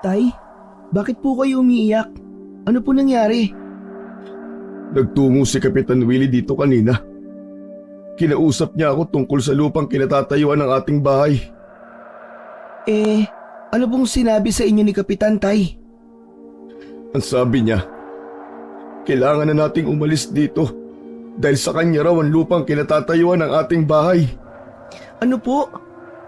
Tay, bakit po kayo umiiyak? Ano po nangyari? Nagtungo si Kapitan Willie dito kanina. Kinausap niya ako tungkol sa lupang kinatatayuan ng ating bahay. Ano pong sinabi sa inyo ni Kapitan, Tay? Ang sabi niya, kailangan na nating umalis dito dahil sa kanya raw ang lupang kinatatayuan ng ating bahay. Ano po?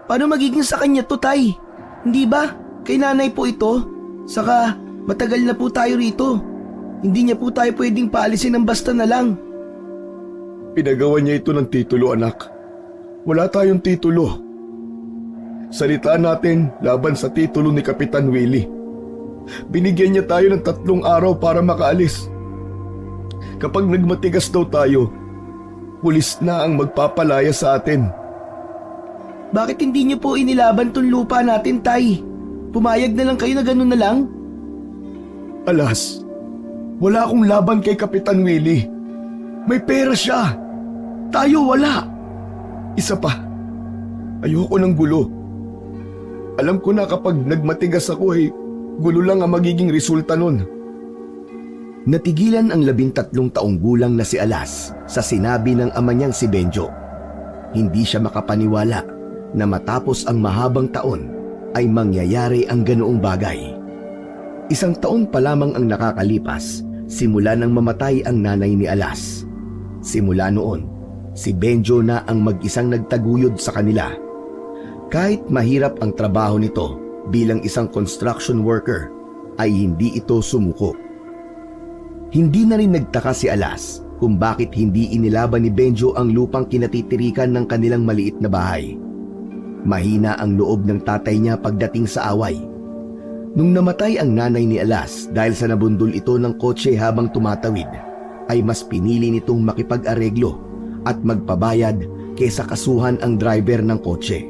Paano magiging sa kanya to, Tay? Hindi ba? Kay nanay po ito? Saka matagal na po tayo rito. Hindi niya po tayo pwedeng paalisin ng basta na lang. Pinagawa niya ito ng titulo, anak. Wala tayong titulo. Salitaan natin laban sa titulo ni Kapitan Willie. Binigyan niya tayo ng 3 araw para makaalis. Kapag nagmatigas daw tayo, pulis na ang magpapalaya sa atin. Bakit hindi niyo po inilaban tong lupa natin, Tay? Pumayag na lang kayo na ganun na lang? Alas, wala akong laban kay Kapitan Willie. May pera siya. Tayo wala. Isa pa, ayoko ng gulo. Alam ko na kapag nagmatigas ako gulo lang ang magiging resulta nun. Natigilan ang 13 taong gulang na si Alas sa sinabi ng ama niyang si Benjo. Hindi siya makapaniwala na matapos ang mahabang taon ay mangyayari ang ganoong bagay. 1 taon pa lamang ang nakakalipas simula nang mamatay ang nanay ni Alas. Simula noon, si Benjo na ang mag-isang nagtaguyod sa kanila. Kahit mahirap ang trabaho nito bilang isang construction worker, ay hindi ito sumuko. Hindi na rin nagtaka si Alas kung bakit hindi inilaban ni Benjo ang lupang kinatitirikan ng kanilang maliit na bahay. Mahina ang loob ng tatay niya pagdating sa away. Nung namatay ang nanay ni Alas dahil sa nabundol ito ng kotse habang tumatawid, ay mas pinili nitong makipag-areglo at magpabayad kaysa kasuhan ang driver ng kotse.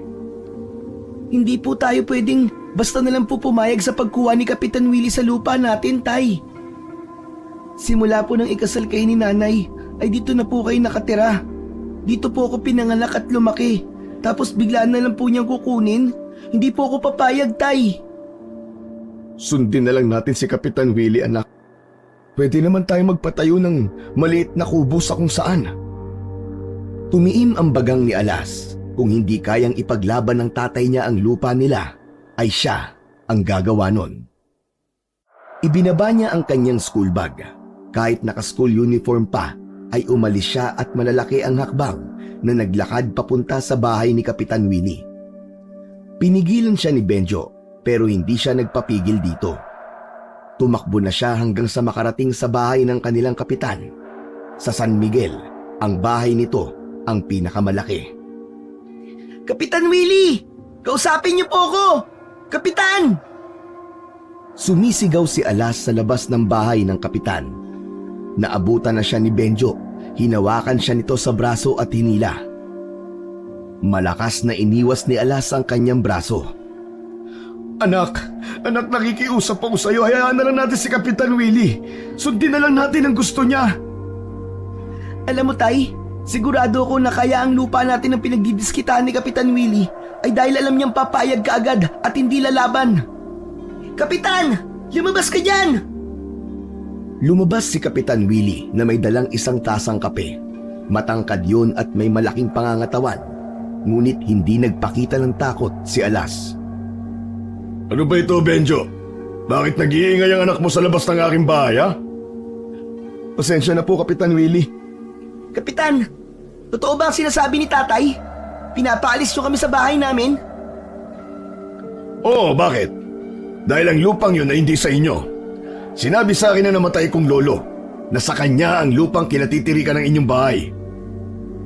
Hindi po tayo pwedeng basta na lang po pumayag sa pagkuha ni Kapitan Willie sa lupa natin, Tay. Simula po ng ikasal kayo ni nanay, ay dito na po kayo nakatira. Dito po ako pinanganak at lumaki. Tapos biglaan na lang po niyang kukunin. Hindi po ako papayag, Tay. Sundin na lang natin si Kapitan Willie, anak. Pwede naman tayo magpatayo ng maliit na kubo sa kung saan. Tumiim ang bagang ni Alas. Kung hindi kayang ipaglaban ng tatay niya ang lupa nila, ay siya ang gagawa nun. Ibinaba niya ang kanyang school bag. Kahit naka-school uniform pa, ay umalis siya at malalaki ang hakbang na naglakad papunta sa bahay ni Kapitan Willie. Pinigilan siya ni Benjo pero hindi siya nagpapigil dito. Tumakbo na siya hanggang sa makarating sa bahay ng kanilang kapitan. Sa San Miguel, ang bahay nito ang pinakamalaki. Kapitan Willie! Kausapin niyo po ako! Kapitan! Sumisigaw si Alas sa labas ng bahay ng kapitan. Naabutan na siya ni Benjo. Hinawakan siya nito sa braso at hinila. Malakas na iniwas ni Alas ang kanyang braso. Anak, nakikiusap ako sa'yo. Hayaan na lang natin si Kapitan Willie. Sundin na lang natin ang gusto niya. Alam mo, Tay, sigurado ako na kaya ang lupa natin ang pinagdidiskitaan ni Kapitan Willie ay dahil alam niyang papayag ka agad at hindi lalaban. Kapitan! Lumabas ka dyan! Lumabas si Kapitan Willie na may dalang 1 tasang kape. Matangkad yun at may malaking pangangatawan. Ngunit hindi nagpakita ng takot si Alas. Ano ba ito, Benjo? Bakit nag-iingay ang anak mo sa labas ng aking bahay, ha? Pasensya na po, Kapitan Willie. Kapitan, totoo ba ang sinasabi ni tatay? Pinapaalis niyo kami sa bahay namin? Oo, bakit? Dahil ang lupang yun ay hindi sa inyo. Sinabi sa akin na namatay kong lolo na sa kanya ang lupang kinatitirikan ng inyong bahay.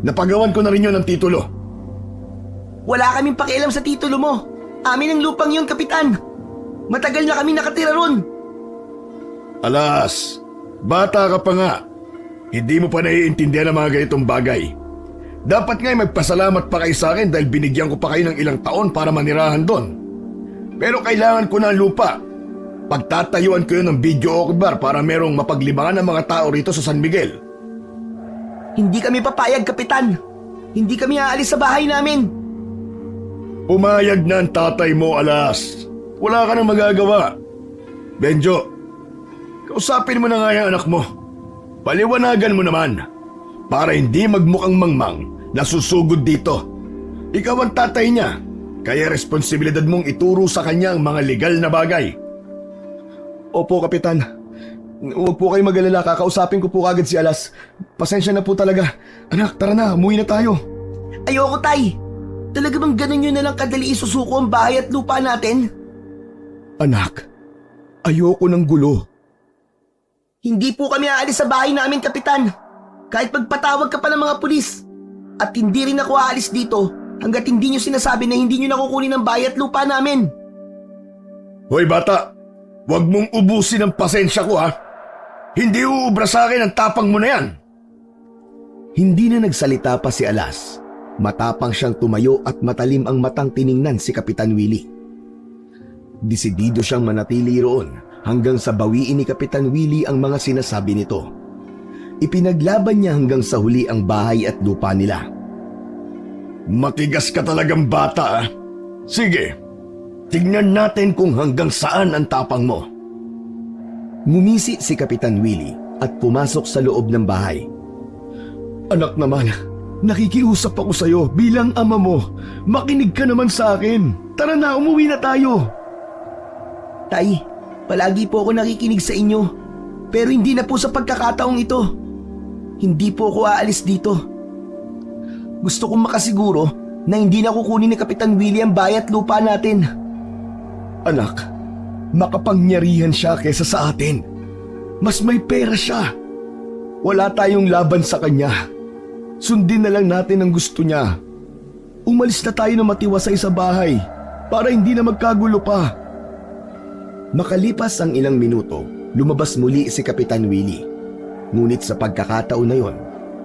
Napagawan ko na rin yun ng titulo. Wala kaming pakialam sa titulo mo. Amin ang lupang yun, Kapitan. Matagal na kami nakatira ron. Alas, bata ka pa nga. Hindi mo pa naiintindihan ang mga ganitong bagay. Dapat nga'y magpasalamat pa kayo sa akin dahil binigyan ko pa kayo ng ilang taon para manirahan doon. Pero kailangan ko na ang lupa. Pagtatayuan ko yun ng video bar para merong mapaglibangan ng mga tao rito sa San Miguel. Hindi kami papayag, Kapitan. Hindi kami aalis sa bahay namin. Pumayag na ang tatay mo, Alas. Wala ka nang magagawa. Benjo, kausapin mo na nga yung anak mo. Paliwanagan mo naman para hindi magmukhang mangmang na susugod dito. Ikaw ang tatay niya, kaya responsibilidad mong ituro sa kanya ang mga legal na bagay. Opo, Kapitan. Huwag po kayo mag-alala, kakausapin ko po kagad si Alas. Pasensya na po talaga. Anak, tara na, umuwi na tayo. Ayoko, Tay. Talaga bang ganun yun na lang kadali isusuko ang bahay at lupa natin? Anak, ayoko ng gulo. Hindi po kami aalis sa bahay namin, Kapitan. Kahit magpatawag ka pa ng mga pulis. At hindi rin ako aalis dito hanggat hindi nyo sinasabi na hindi nyo nakukunin ang bahay at lupa namin. Hoy bata, huwag mong ubusin ang pasensya ko ha. Hindi uubra sa akin ang tapang mo na yan. Hindi na nagsalita pa si Alas. Matapang siyang tumayo at matalim ang matang tiningnan si Kapitan Willie. Desidido siyang manatili roon hanggang sa bawiin ni Kapitan Willie ang mga sinasabi nito. Ipinaglaban niya hanggang sa huli ang bahay at lupa nila. Matigas ka talagang bata ha. Sige, tignan natin kung hanggang saan ang tapang mo. Ngumisi si Kapitan Willie at pumasok sa loob ng bahay. Anak naman, nakikiusap ako sa iyo bilang ama mo. Makinig ka naman sa akin. Tara na, umuwi na tayo. Tay, palagi po ako nakikinig sa inyo. Pero hindi na po sa pagkakataong ito. Hindi po ako aalis dito. Gusto kong makasiguro na hindi na kukunin ni Kapitan Willie ang bahay at lupa natin. Anak, makapangyarihan siya kesa sa atin. Mas may pera siya. Wala tayong laban sa kanya. Sundin na lang natin ang gusto niya. Umalis na tayo na matiwasay sa bahay para hindi na magkagulo pa. Makalipas ang ilang minuto, lumabas muli si Kapitan Willie. Ngunit sa pagkakataon na yon,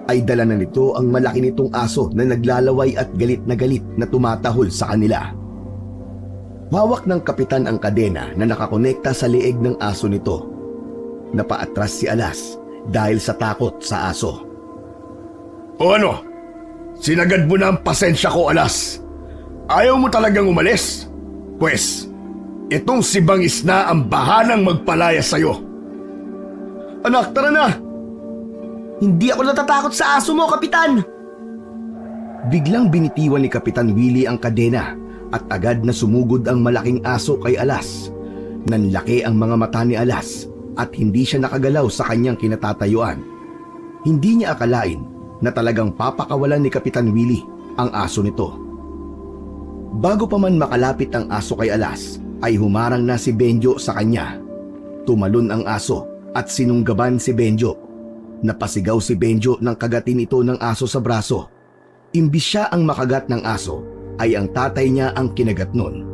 ay dala na nito ang malaki nitong aso na naglalaway at galit na tumatahol sa kanila. Hawak ng kapitan ang kadena na nakakonekta sa leeg ng aso nito. Napaatras si Alas dahil sa takot sa aso. O ano? Sinagad mo na ang pasensya ko, Alas. Ayaw mo talagang umalis? Pwes, itong si Bangis na ang bahalang magpalaya sa'yo. Anak, tara na! Hindi ako natatakot sa aso mo, Kapitan! Biglang binitiwan ni Kapitan Willie ang kadena at agad na sumugod ang malaking aso kay Alas. Nanlaki ang mga mata ni Alas at hindi siya nakagalaw sa kanyang kinatatayuan. Hindi niya akalain na talagang papakawalan ni Kapitan Willie ang aso nito. Bago pa man makalapit ang aso kay Alas, ay humarang na si Benjo sa kanya. Tumalon ang aso at sinunggaban si Benjo. Napasigaw si Benjo nang kagatin ito ng aso sa braso. Imbis siya ang makagat ng aso, ay ang tatay niya ang kinagat nun.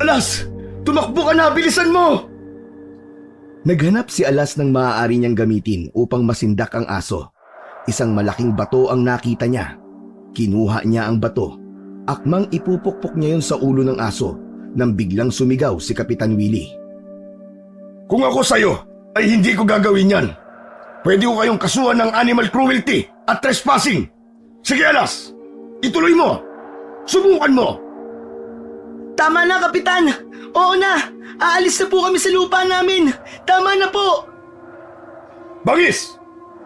Alas! Tumakbo ka na! Bilisan mo! Naghanap si Alas ng maaari niyang gamitin upang masindak ang aso. Isang malaking bato ang nakita niya. Kinuha niya ang bato. Akmang ipupukpok niya yun sa ulo ng aso nang biglang sumigaw si Kapitan Willie. Kung ako sa'yo, ay hindi ko gagawin yan. Pwede ko kayong kasuhan ng animal cruelty at trespassing. Sige, Alas! Ituloy mo! Subukan mo! Tama na, Kapitan! Oo na! Aalis na po kami sa lupa namin! Tama na po! Bangis!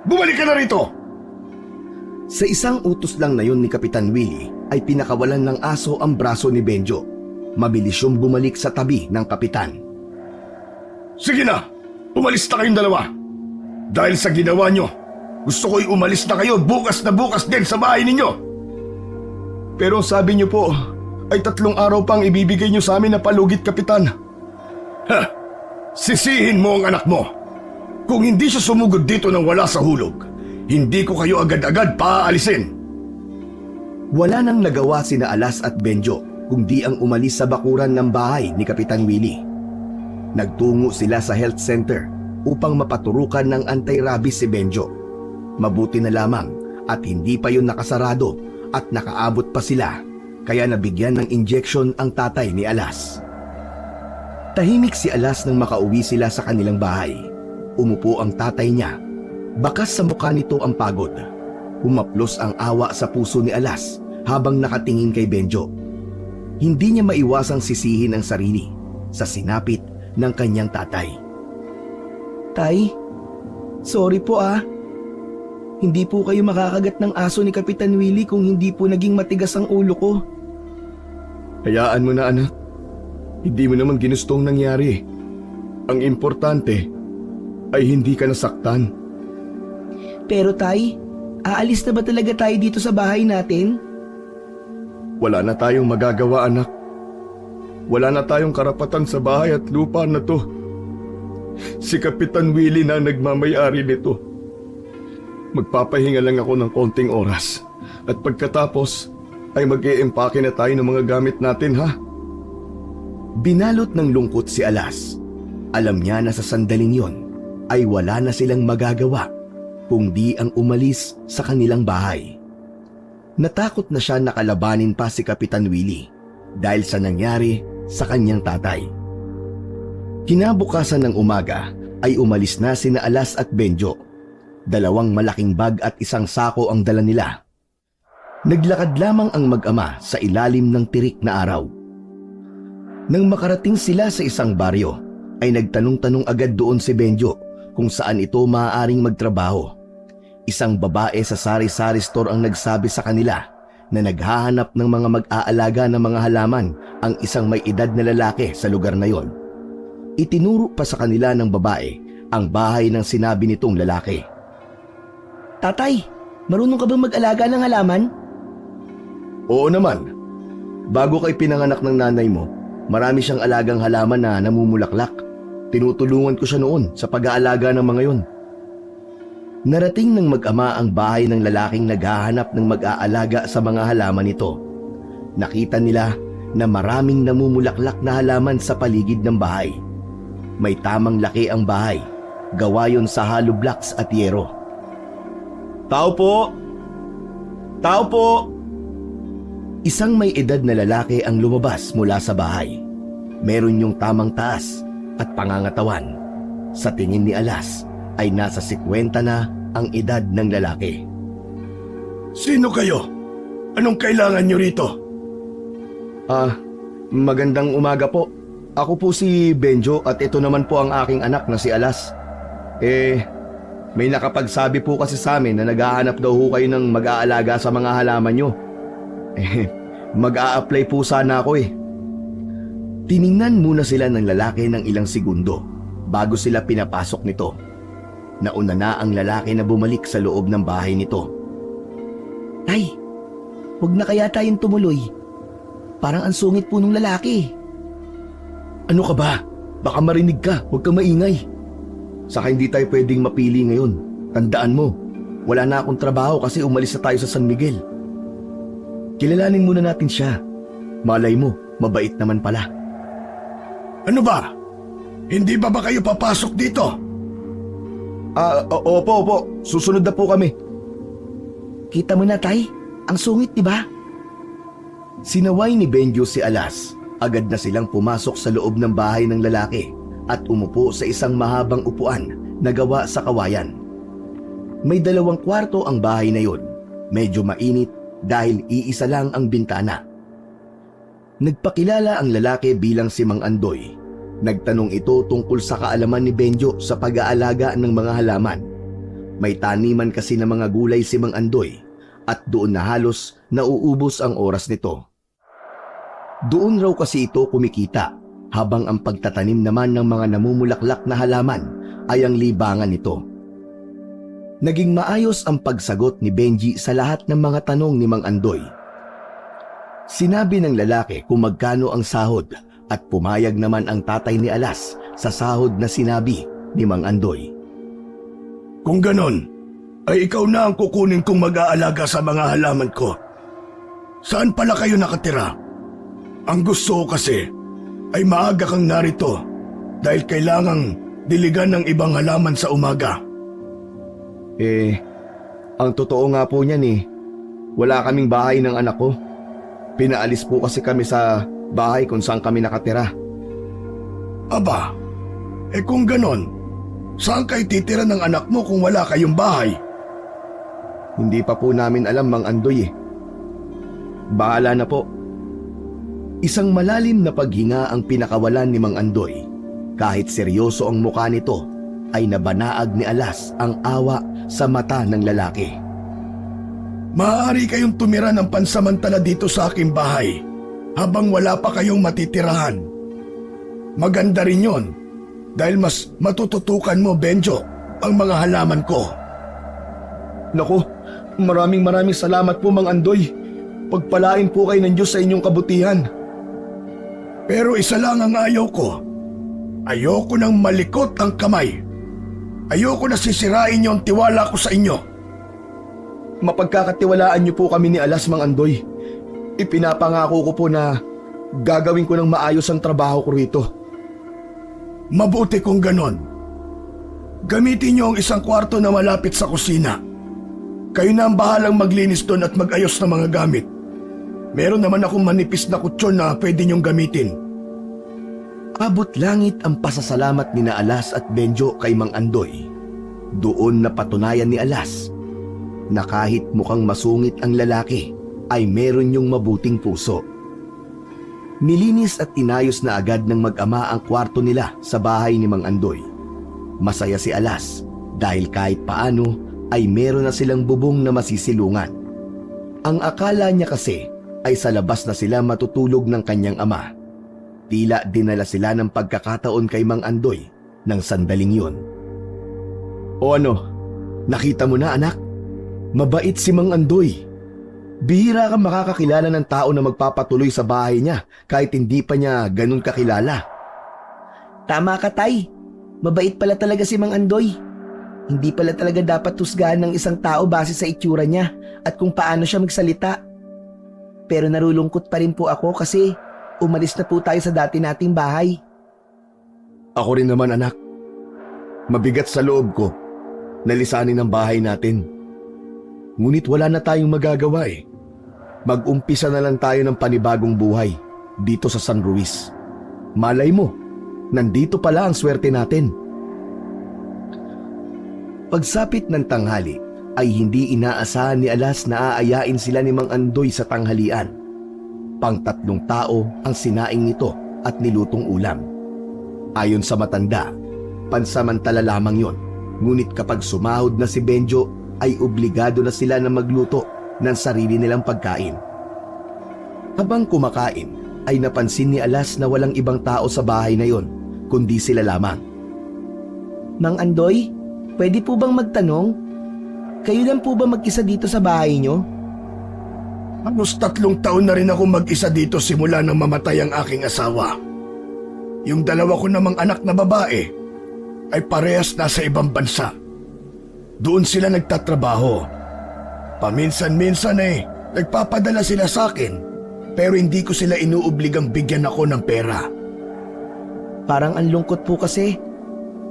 Bumalik ka na rito! Sa isang utos lang na yun ni Kapitan Willie ay pinakawalan ng aso ang braso ni Benjo. Mabilis siyang bumalik sa tabi ng kapitan. Sige na! Umalis na kayong dalawa! Dahil sa ginawa nyo, gusto ko'y umalis na kayo bukas din sa bahay ninyo! Pero sabi niyo po, ay 3 araw pang ibibigay niyo sa amin na palugit, Kapitan. Ha! Sisihin mo ang anak mo! Kung hindi siya sumugod dito nang wala sa hulog, hindi ko kayo agad-agad paaalisin. Wala nang nagawa sina Alas at Benjo kundi ang umalis sa bakuran ng bahay ni Kapitan Willie. Nagtungo sila sa health center upang mapaturukan ng anti-rabies si Benjo. Mabuti na lamang at hindi pa yun nakasarado at nakaabot pa sila, kaya nabigyan ng injection ang tatay ni Alas. Tahimik si Alas nang makauwi sila sa kanilang bahay. Umupo ang tatay niya. Bakas sa mukha nito ang pagod. Humaplos ang awa sa puso ni Alas habang nakatingin kay Benjo. Hindi niya maiwasang sisihin ang sarili sa sinapit ng kanyang tatay. Tay, sorry po ah. Hindi po kayo makakagat ng aso ni Kapitan Willie kung hindi po naging matigas ang ulo ko. Hayaan mo na, anak. Hindi mo naman ginustong nangyari. Ang importante ay hindi ka nasaktan. Pero tay, aalis na ba talaga tayo dito sa bahay natin? Wala na tayong magagawa, anak. Wala na tayong karapatan sa bahay at lupa na to. Si Kapitan Willie na nagmamay-ari nito. Magpapahinga lang ako ng konting oras. At pagkatapos ay mag-i-empake na tayo ng mga gamit natin, ha? Binalot ng lungkot si Alas. Alam niya na sa sandaling yon ay wala na silang magagawa kundi ang umalis sa kanilang bahay. Natakot na siya na kalabanin pa si Kapitan Willie dahil sa nangyari sa kanyang tatay. Kinabukasan ng umaga ay umalis na sina Alas at Benjo. 2 malaking bag at isang sako ang dala nila. Naglakad lamang ang mag-ama sa ilalim ng tirik na araw. Nang makarating sila sa isang baryo, ay nagtanong-tanong agad doon si Benjo kung saan ito maaaring magtrabaho. Isang babae sa sari-sari store ang nagsabi sa kanila na naghahanap ng mga mag-aalaga ng mga halaman ang isang may edad na lalaki sa lugar na yon. Itinuro pa sa kanila ng babae ang bahay ng sinabi nitong lalaki. Tatay, marunong ka bang mag-alaga ng halaman? Oo naman. Bago kay pinanganak ng nanay mo, marami siyang alagang halaman na namumulaklak. Tinutulungan ko siya noon sa pag-aalaga ng mga yon. Narating ng mag-ama ang bahay ng lalaking naghahanap ng mag-aalaga sa mga halaman nito. Nakita nila na maraming namumulaklak na halaman sa paligid ng bahay. May tamang laki ang bahay, gawa yon sa hollow blocks at yero. Tao po! Tao po! Isang may edad na lalaki ang lumabas mula sa bahay. Meron yung tamang taas at pangangatawan. Sa tingin ni Alas ay nasa 50 na ang edad ng lalaki. Sino kayo? Anong kailangan nyo rito? Magandang umaga po. Ako po si Benjo at ito naman po ang aking anak na si Alas. May nakapagsabi po kasi sa amin na naghahanap daw ho kayo ng mag-aalaga sa mga halaman nyo. Mag-a-apply po sana ako . Tiningnan muna sila ng lalaki ng ilang segundo bago sila pinapasok nito. Nauna na ang lalaki na bumalik sa loob ng bahay nito. Tay, huwag na kaya tayong tumuloy. Parang ang sungit po ng lalaki. Ano ka ba? Baka marinig ka, huwag kang maingay. Saka hindi tayo pwedeng mapili ngayon. Tandaan mo, wala na akong trabaho kasi umalis na tayo sa San Miguel. Kilalanin muna natin siya. Malay mo, mabait naman pala. Ano ba? Hindi ba kayo papasok dito? Opo. Susunod na po kami. Kita mo na, tay. Ang sungit, di ba? Sinaway ni Benjo si Alas. Agad na silang pumasok sa loob ng bahay ng lalaki at umupo sa isang mahabang upuan na gawa sa kawayan. May 2 kwarto ang bahay na yon. Medyo mainit dahil iisa lang ang bintana. Nagpakilala ang lalaki bilang si Mang Andoy. Nagtanong ito tungkol sa kaalaman ni Benjo sa pag-aalaga ng mga halaman. May taniman kasi ng mga gulay si Mang Andoy at doon na halos nauubos ang oras nito. Doon raw kasi ito kumikita habang ang pagtatanim naman ng mga namumulaklak na halaman ay ang libangan nito. Naging maayos ang pagsagot ni Benji sa lahat ng mga tanong ni Mang Andoy. Sinabi ng lalaki kung magkano ang sahod at pumayag naman ang tatay ni Alas sa sahod na sinabi ni Mang Andoy. Kung ganon, ay ikaw na ang kukunin kong mag-aalaga sa mga halaman ko. Saan pala kayo nakatira? Ang gusto ko kasi ay maaga kang narito dahil kailangang diligan ng ibang halaman sa umaga. Ang totoo nga po niyan wala kaming bahay ng anak ko. Pinaalis po kasi kami sa bahay kung saan kami nakatira. Aba, kung ganon, saan kayo titira ng anak mo kung wala kayong bahay? Hindi pa po namin alam, Mang Andoy . Bahala na po. Isang malalim na paghinga ang pinakawalan ni Mang Andoy. Kahit seryoso ang mukha nito, ay nabanaag ni Alas ang awa sa mata ng lalaki. Maaari kayong tumira ng pansamantala dito sa aking bahay habang wala pa kayong matitirahan. Maganda rin yon dahil mas matututukan mo, Benjo, ang mga halaman ko. Naku, maraming salamat po, Mang Andoy. Pagpalain po kayo ng Diyos sa inyong kabutihan. Pero isa lang ang ayaw ko. Ayoko nang malikot ang kamay. Ayoko na sisirain niyo ang tiwala ko sa inyo. Mapagkakatiwalaan niyo po kami ni Alas, Mang Andoy. Ipinapangako ko po na gagawin ko ng maayos ang trabaho ko rito. Mabuti kung ganon. Gamitin niyo ang isang kwarto na malapit sa kusina. Kayo na ang bahalang maglinis doon at mag-ayos ng mga gamit. Meron naman akong manipis na kutsyon na pwede niyong gamitin. Abot langit ang pasasalamat ni na Alas at Benjo kay Mang Andoy. Doon napatunayan ni Alas na kahit mukhang masungit ang lalaki, ay meron yung mabuting puso. Nilinis at inayos na agad ng mag-ama ang kwarto nila sa bahay ni Mang Andoy. Masaya si Alas dahil kahit paano ay meron na silang bubong na masisilungan. Ang akala niya kasi ay sa labas na sila matutulog ng kanyang ama. Tila dinala sila ng pagkakataon kay Mang Andoy ng sandaling yun. O ano, nakita mo na anak? Mabait si Mang Andoy. Bihira kang makakakilala ng tao na magpapatuloy sa bahay niya kahit hindi pa niya ganun kakilala. Tama ka, Tay. Mabait pala talaga si Mang Andoy. Hindi pala talaga dapat husgahan ng isang tao base sa itsura niya at kung paano siya magsalita. Pero narulungkot pa rin po ako kasi umalis na po tayo sa dati nating bahay. Ako rin naman, anak. Mabigat sa loob ko na lisanin ang bahay natin. Ngunit wala na tayong magagawa eh. Mag-umpisa na lang tayo ng panibagong buhay dito sa San Luis. Malay mo, nandito pala ang swerte natin. Pagsapit ng tanghali ay hindi inaasahan ni Alas na aayain sila ni Mang Andoy sa tanghalian. Pang-3 tao ang sinaing nito at nilutong ulam. Ayon sa matanda, pansamantala lamang yon. Ngunit kapag sumahod na si Benjo, ay obligado na sila na magluto ng sarili nilang pagkain. Habang kumakain, ay napansin ni Alas na walang ibang tao sa bahay na yon, kundi sila lamang. Mang Andoy, pwede po bang magtanong? Kayo lang po ba mag-isa dito sa bahay niyo? Halos 3 taon na rin ako mag-isa dito simula nang mamatay ang aking asawa. Yung 2 ko namang anak na babae ay parehas nasa ibang bansa. Doon sila nagtatrabaho. Paminsan-minsan nagpapadala sila sa akin, pero hindi ko sila inuobligang bigyan ako ng pera. Parang ang lungkot po kasi.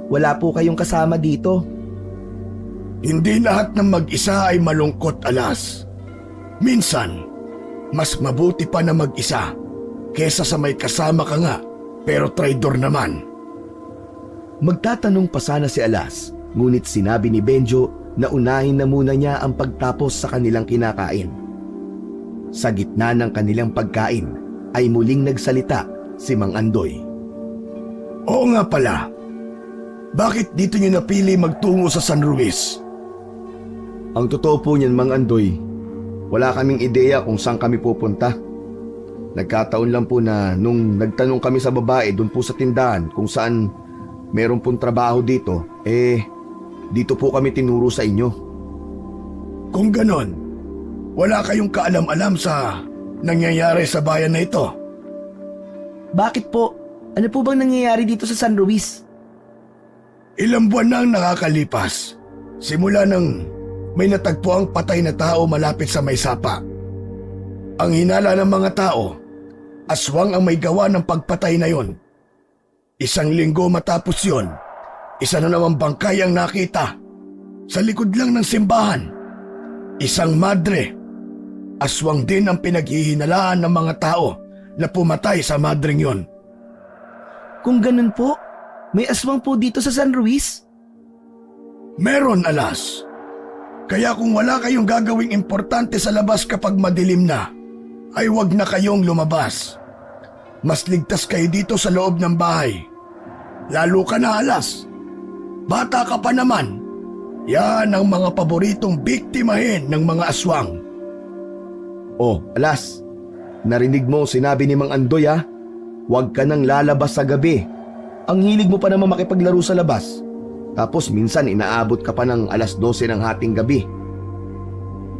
Wala po kayong kasama dito. Hindi lahat ng mag-isa ay malungkot, Alas. Minsan, mas mabuti pa na mag-isa kesa sa may kasama ka nga, pero traidor naman. Magtatanong pa sana si Alas, ngunit sinabi ni Benjo na unahin na muna niya ang pagtapos sa kanilang kinakain. Sa gitna ng kanilang pagkain ay muling nagsalita si Mang Andoy. Oo nga pala. Bakit dito niyo napili magtungo sa San Luis? Ang totoo po niyan, Mang Andoy, wala kaming ideya kung saan kami pupunta. Nagkataon lang po na nung nagtanong kami sa babae doon po sa tindahan kung saan meron pong trabaho dito, dito po kami tinuro sa inyo. Kung ganon, wala kayong kaalam-alam sa nangyayari sa bayan na ito? Bakit po? Ano po bang nangyayari dito sa San Luis? Ilang buwan na ang nakakalipas, simula nang may natagpuang patay na tao malapit sa may sapa. Ang hinala ng mga tao, aswang ang may gawa ng pagpatay na yon. 1 linggo matapos yon, isa na namang bangkay ang nakita. Sa likod lang ng simbahan, isang madre. Aswang din ang pinaghihinalaan ng mga tao na pumatay sa madreng yon. Kung ganun po, may aswang po dito sa San Luis? Meron, Alas. Kaya kung wala kayong gagawing importante sa labas kapag madilim na, ay wag na kayong lumabas. Mas ligtas kayo dito sa loob ng bahay. lalo ka na alas. Bata ka pa naman. Yan ang mga paboritong biktimahin ng mga aswang. Oh, Alas, narinig mo sinabi ni Mang Andoy ha? Huwag ka nang lalabas sa gabi. Ang hilig mo pa naman makipaglaro sa labas. Tapos minsan inaabot ka pa ng 12:00 ng hating gabi.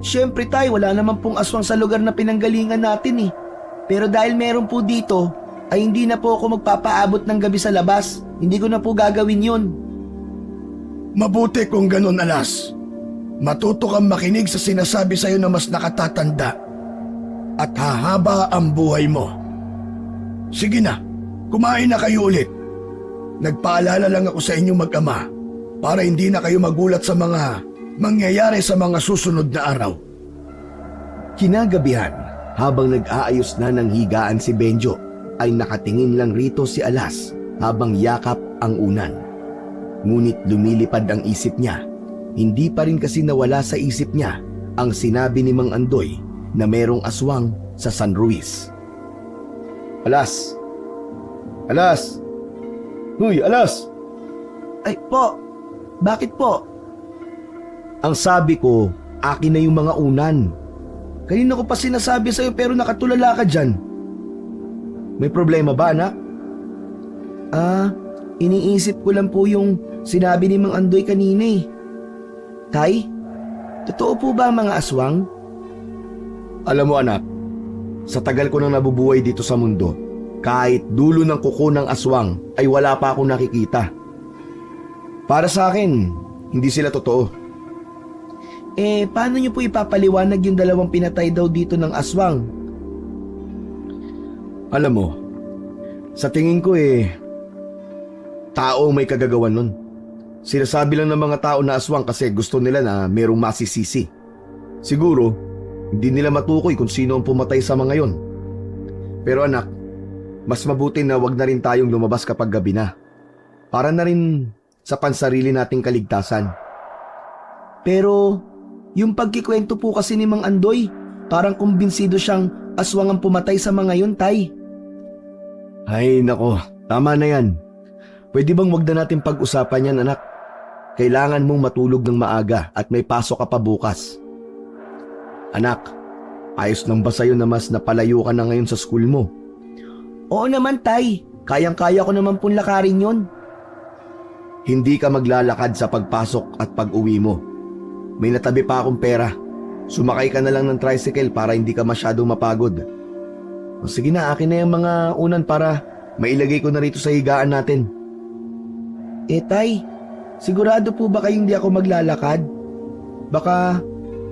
Siyempre tay, wala naman pong aswang sa lugar na pinanggalingan natin eh. Pero dahil meron po dito, ay hindi na po ako magpapaabot ng gabi sa labas. Hindi ko na po gagawin yun. Mabuti kung ganun, Alas. Matuto kang makinig sa sinasabi sa'yo na mas nakatatanda. At hahaba ang buhay mo. Sige na, kumain na kayo ulit. Nagpaalala lang ako sa inyong mag-ama para hindi na kayo magulat sa mga mangyayari sa mga susunod na araw. Kinagabihan, habang nag-aayos na ng higaan si Benjo, ay nakatingin lang rito si Alas habang yakap ang unan. Ngunit lumilipad ang isip niya. Hindi pa rin kasi nawala sa isip niya ang sinabi ni Mang Andoy na merong aswang sa San Ruiz. Alas! Alas! Huy, Alas! Ay po, bakit po? Ang sabi ko, akin na yung mga unan. Kanina ko pa sinasabi sa'yo pero nakatulala ka dyan. May problema ba, anak? Iniisip ko lang po yung sinabi ni Mang Andoy kanina eh. Tay, totoo po ba ang mga aswang? Alam mo anak, sa tagal ko nang nabubuhay dito sa mundo, kahit dulo ng kuko ng aswang ay wala pa akong nakikita. Para sa akin, hindi sila totoo. Paano niyo po ipapaliwanag yung dalawang pinatay daw dito ng aswang? Alam mo, sa tingin ko tao may kagagawan nun. Sinasabi lang ng mga tao na aswang kasi gusto nila na merong masisisi. Siguro, hindi nila matukoy kung sino ang pumatay sa mga yon. Pero anak, mas mabuti na wag na rin tayong lumabas kapag gabi na. Para na rin sa pansarili nating kaligtasan. Pero, yung pagkikwento po kasi ni Mang Andoy, parang kumbinsido siyang aswang ang pumatay sa mga yon, tay. Ay nako, tama na yan. Pwede bang wag na natin pag-usapan yan, anak? Kailangan mong matulog ng maaga at may pasok ka pa bukas. Anak, ayos lang ba sa'yo na mas napalayo ka na ngayon sa school mo? Oo naman, tay. Kayang-kaya ko naman pong lakarin yon. Hindi ka maglalakad sa pagpasok at pag-uwi mo. May natabi pa akong pera. Sumakay ka na lang ng tricycle para hindi ka masyadong mapagod. O sige na, akin na yung mga unan para mailagay ko na rito sa higaan natin. Tay, sigurado po ba kayong hindi ako maglalakad? Baka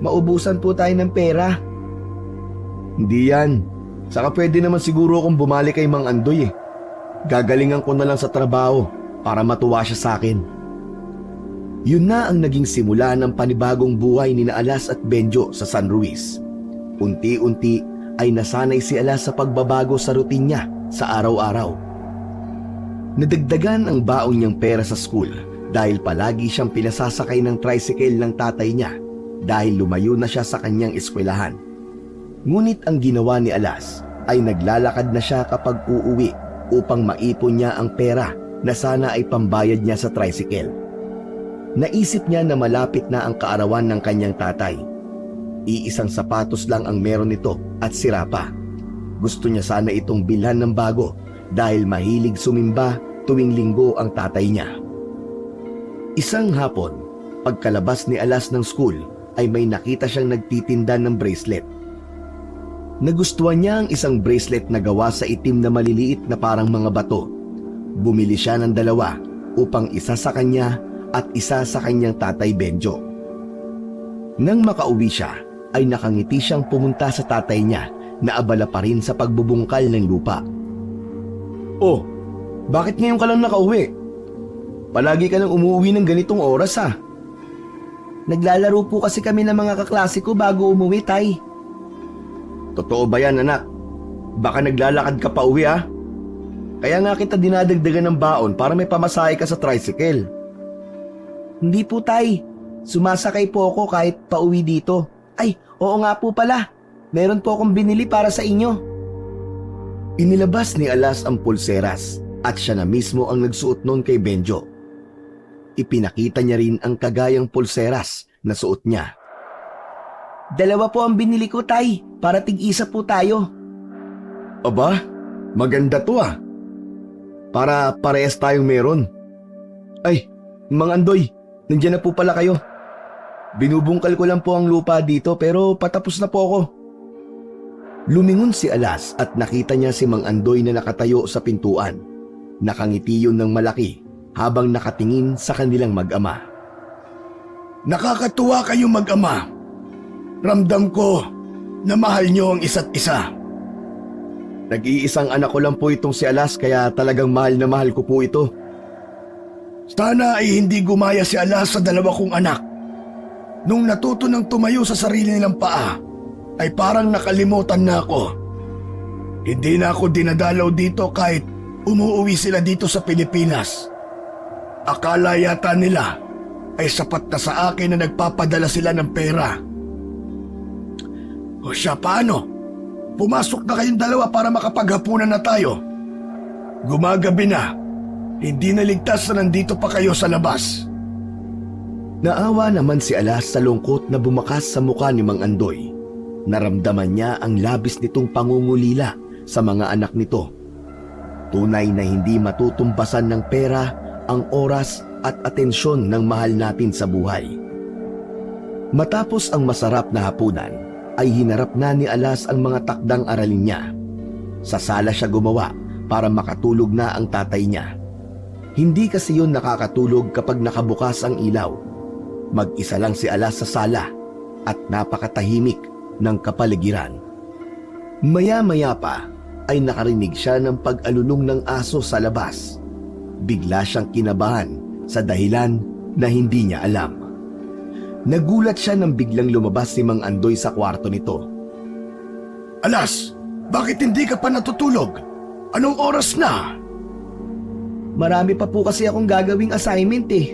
maubusan po tayo ng pera. Hindi yan. Saka pwede naman siguro akong bumalik kay Mang Andoy. Gagalingan ko na lang sa trabaho para matuwa siya sa akin. Yun na ang naging simula ng panibagong buhay ni Alas at Benjo sa San Ruiz. Unti-unti ay nasanay si Alas sa pagbabago sa routine niya sa araw-araw. Nadagdagan ang baon niyang pera sa school dahil palagi siyang pinasasakay ng tricycle ng tatay niya dahil lumayo na siya sa kanyang eskwelahan. Ngunit ang ginawa ni Alas ay naglalakad na siya kapag uuwi upang maipon niya ang pera na sana ay pambayad niya sa tricycle. Naisip niya na malapit na ang kaarawan ng kanyang tatay. Iisang sapatos lang ang meron nito at sira pa. Gusto niya sana itong bilhan ng bago dahil mahilig sumimba tuwing linggo ang tatay niya. Isang hapon, pagkalabas ni Alas ng school ay may nakita siyang nagtitinda ng bracelet. Nagustuhan niya ang isang bracelet na gawa sa itim na maliliit na parang mga bato. Bumili siya ng dalawa upang isa sa kanya at isa sa kanyang tatay Benjo. Nang makauwi siya, ay nakangiti siyang pumunta sa tatay niya na abala pa rin sa pagbubungkal ng lupa. Oh, bakit ngayon ka lang nakauwi? Palagi ka nang umuwi ng ganitong oras ha? Naglalaro po kasi kami ng mga kaklase ko bago umuwi, tay. Totoo ba yan, anak? Baka naglalakad ka pa uwi ha? Kaya nga kita dinadagdagan ng baon para may pamasahe ka sa tricycle. Hindi po, tay. Sumasakay po ako kahit pauwi dito. Ay, oo nga po pala. Meron po akong binili para sa inyo. Inilabas ni Alas ang pulseras at siya na mismo ang nagsuot nun kay Benjo. Ipinakita niya rin ang kagayang pulseras na suot niya. Dalawa po ang binili ko, Tay, para tig-isa po tayo. Aba, maganda to ah. Para parehas tayong meron. Ay, Mang Andoy, nandiyan na po pala kayo. Binubungkal ko lang po ang lupa dito pero patapos na po ako. Lumingon si Alas at nakita niya si Mang Andoy na nakatayo sa pintuan. Nakangiti yun ng malaki habang nakatingin sa kanilang mag-ama. Nakakatuwa kayong mag-ama. Ramdam ko na mahal niyo ang isa't isa. Nag-iisang anak ko lang po itong si Alas kaya talagang mahal na mahal ko po ito. Sana ay hindi gumaya si Alas sa dalawa kong anak. Nung natuto ng tumayo sa sarili nilang paa, ay parang nakalimutan na ako. Hindi na ako dinadalaw dito kahit umuwi sila dito sa Pilipinas. Akala yata nila ay sapat na sa akin na nagpapadala sila ng pera. O siya, paano? Pumasok na kayong dalawa para makapaghapunan na tayo. Gumagabi na. Hindi naligtas na nandito pa kayo sa labas. Naawa naman si Alas sa lungkot na bumakas sa mukha ni Mang Andoy. Naramdaman niya ang labis nitong pangungulila sa mga anak nito. Tunay na hindi matutumbasan ng pera ang oras at atensyon ng mahal natin sa buhay. Matapos ang masarap na hapunan, ay hinarap na ni Alas ang mga takdang aralin niya. Sa sala siya gumawa para makatulog na ang tatay niya. Hindi kasi yun nakakatulog kapag nakabukas ang ilaw. Mag-isa lang si Alas sa sala at napakatahimik ng kapaligiran. Maya-maya pa ay nakarinig siya ng pag-alulong ng aso sa labas. Bigla siyang kinabahan sa dahilan na hindi niya alam. Nagulat siya nang biglang lumabas si Mang Andoy sa kwarto nito. Alas, bakit hindi ka pa natutulog? Anong oras na? Marami pa po kasi akong gagawing assignment eh.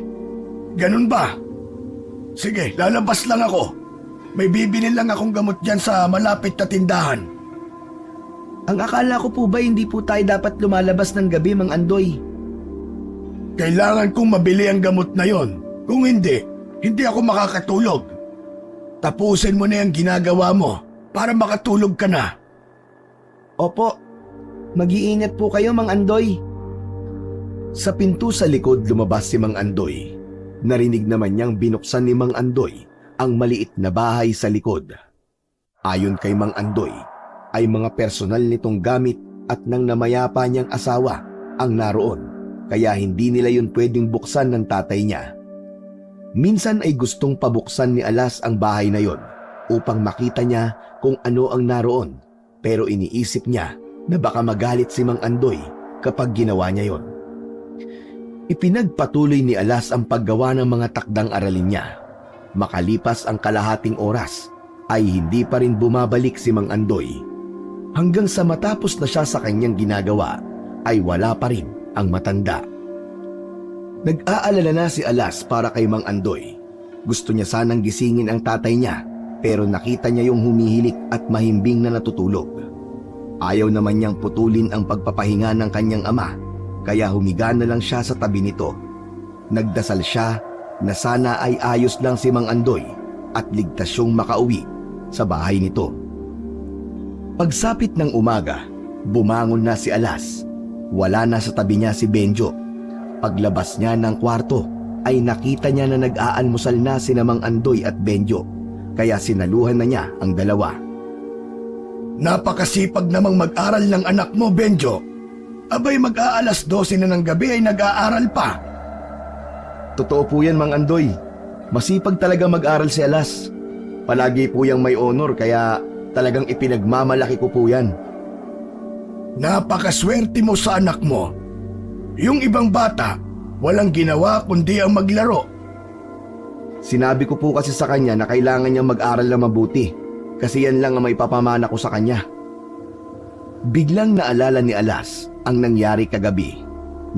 Ganun ba? Sige, lalabas lang ako. May bibili lang akong gamot dyan sa malapit na tindahan. Ang akala ko po ba hindi po tayo dapat lumalabas ng gabi, Mang Andoy? Kailangan kong mabili ang gamot na yon. Kung hindi, hindi ako makakatulog. Tapusin mo na yung ginagawa mo para makatulog ka na. Opo, mag-iingat po kayo, Mang Andoy. Sa pinto sa likod lumabas si Mang Andoy. Narinig naman niyang binuksan ni Mang Andoy ang maliit na bahay sa likod. Ayon kay Mang Andoy, ay mga personal nitong gamit at ng namayapa niyang asawa ang naroon, kaya hindi nila yun pwedeng buksan ng tatay niya. Minsan ay gustong pabuksan ni Alas ang bahay na yon upang makita niya kung ano ang naroon, pero iniisip niya na baka magalit si Mang Andoy kapag ginawa niya yon. Ipinagpatuloy ni Alas ang paggawa ng mga takdang aralin niya. Makalipas ang kalahating oras, ay hindi pa rin bumabalik si Mang Andoy. Hanggang sa matapos na siya sa kanyang ginagawa, ay wala pa rin ang matanda. Nag-aalala na si Alas para kay Mang Andoy. Gusto niya sanang gisingin ang tatay niya, pero nakita niya yung humihilik at mahimbing na natutulog. Ayaw naman niyang putulin ang pagpapahinga ng kanyang ama, kaya humiga na lang siya sa tabi nito. Nagdasal siya na sana ay ayos lang si Mang Andoy at ligtas siyang makauwi sa bahay nito. Pagsapit ng umaga, bumangon na si Alas. Wala na sa tabi niya si Benjo. Paglabas niya ng kwarto, ay nakita niya na nag-aalmusal na sina Mang Andoy at Benjo, kaya sinaluhan na niya ang dalawa. Napakasipag namang mag-aral ng anak mo, Benjo. Abay, mag-aalas 12 na ng gabi ay nag-aaral pa. Totoo po yan, Mang Andoy. Masipag talaga mag-aral si Alas. Palagi po yang may honor kaya talagang ipinagmamalaki ko po yan. Napakaswerte mo sa anak mo. Yung ibang bata, walang ginawa kundi ang maglaro. Sinabi ko po kasi sa kanya na kailangan niyang mag-aral na mabuti kasi yan lang ang maipapamana ko sa kanya. Biglang naalala ni Alas ang nangyari kagabi.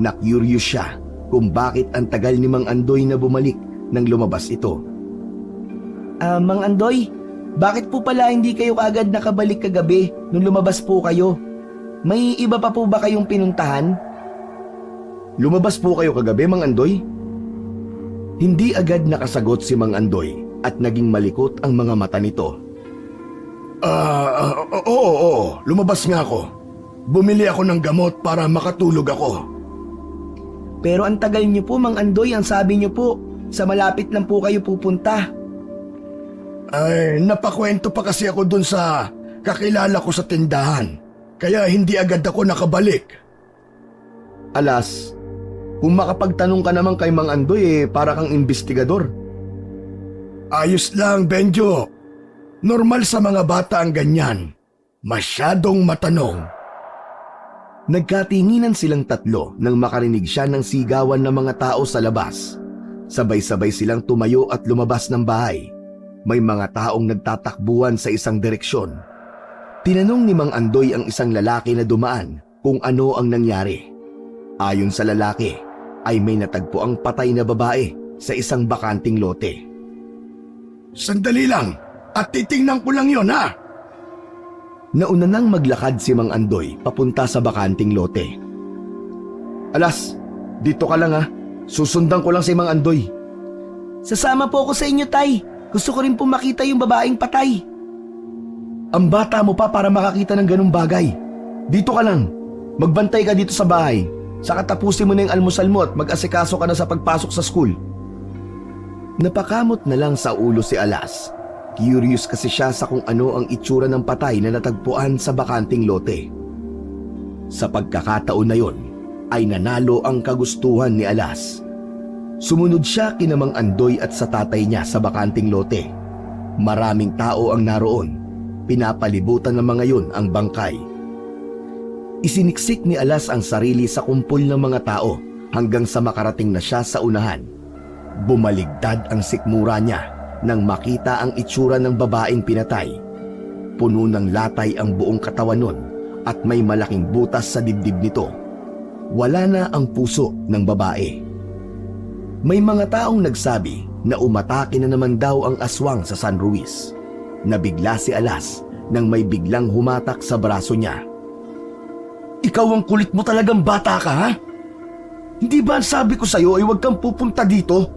Na-curious siya kung bakit ang tagal ni Mang Andoy na bumalik nang lumabas ito. Mang Andoy, bakit po pala hindi kayo agad nakabalik kagabi nung lumabas po kayo? May iba pa po ba kayong pinuntahan? Lumabas po kayo kagabi, Mang Andoy? Hindi agad nakasagot si Mang Andoy at naging malikot ang mga mata nito. Oo, lumabas nga ako. Bumili ako ng gamot para makatulog ako. Pero ang tagal niyo po, Mang Andoy, ang sabi niyo po, sa malapit lang po kayo pupunta. Ay, napakwento pa kasi ako dun sa kakilala ko sa tindahan. Kaya hindi agad ako nakabalik. Alas, kung makapagtanong ka naman kay Mang Andoy para kang investigador. Ayos lang, Benjo. Normal sa mga bata ang ganyan. Masyadong matanong. Nagkatinginan silang tatlo nang makarinig siya ng sigawan ng mga tao sa labas. Sabay-sabay silang tumayo at lumabas ng bahay. May mga taong nagtatakbuhan sa isang direksyon. Tinanong ni Mang Andoy ang isang lalaki na dumaan kung ano ang nangyari. Ayon sa lalaki, ay may natagpo ang patay na babae sa isang bakanting lote. Sandali lang, at titingnan ko lang yon, ha? Nauna nang maglakad si Mang Andoy papunta sa bakanting lote. Alas, dito ka lang ha. Susundan ko lang si Mang Andoy. Sasama po ako sa inyo, Tay. Gusto ko rin po makita yung babaeng patay. Ang bata mo pa para makakita ng ganung bagay. Dito ka lang. Magbantay ka dito sa bahay. Saka tapusin mo na yung almusal mo at mag-asikaso ka na sa pagpasok sa school. Napakamot na lang sa ulo si Alas. Curious kasi siya sa kung ano ang itsura ng patay na natagpuan sa bakanting lote. Sa pagkakataon na yon, ay nanalo ang kagustuhan ni Alas. Sumunod siya kina Mang Andoy at sa tatay niya sa bakanting lote. Maraming tao ang naroon. Pinapalibutan ng mga yun ang bangkay. Isiniksik ni Alas ang sarili sa kumpol ng mga tao hanggang sa makarating na siya sa unahan. Bumaligtad ang sikmura niya nang makita ang itsura ng babaeng pinatay. Puno ng latay ang buong katawan nun at may malaking butas sa dibdib nito. Wala na ang puso ng babae. May mga taong nagsabi na umatake na naman daw ang aswang sa San Luis. Nabigla si Alas nang may biglang humatak sa braso niya. Ikaw ang kulit mo talagang bata ka, ha? Hindi ba ang sabi ko sa'yo ay huwag kang pupunta dito?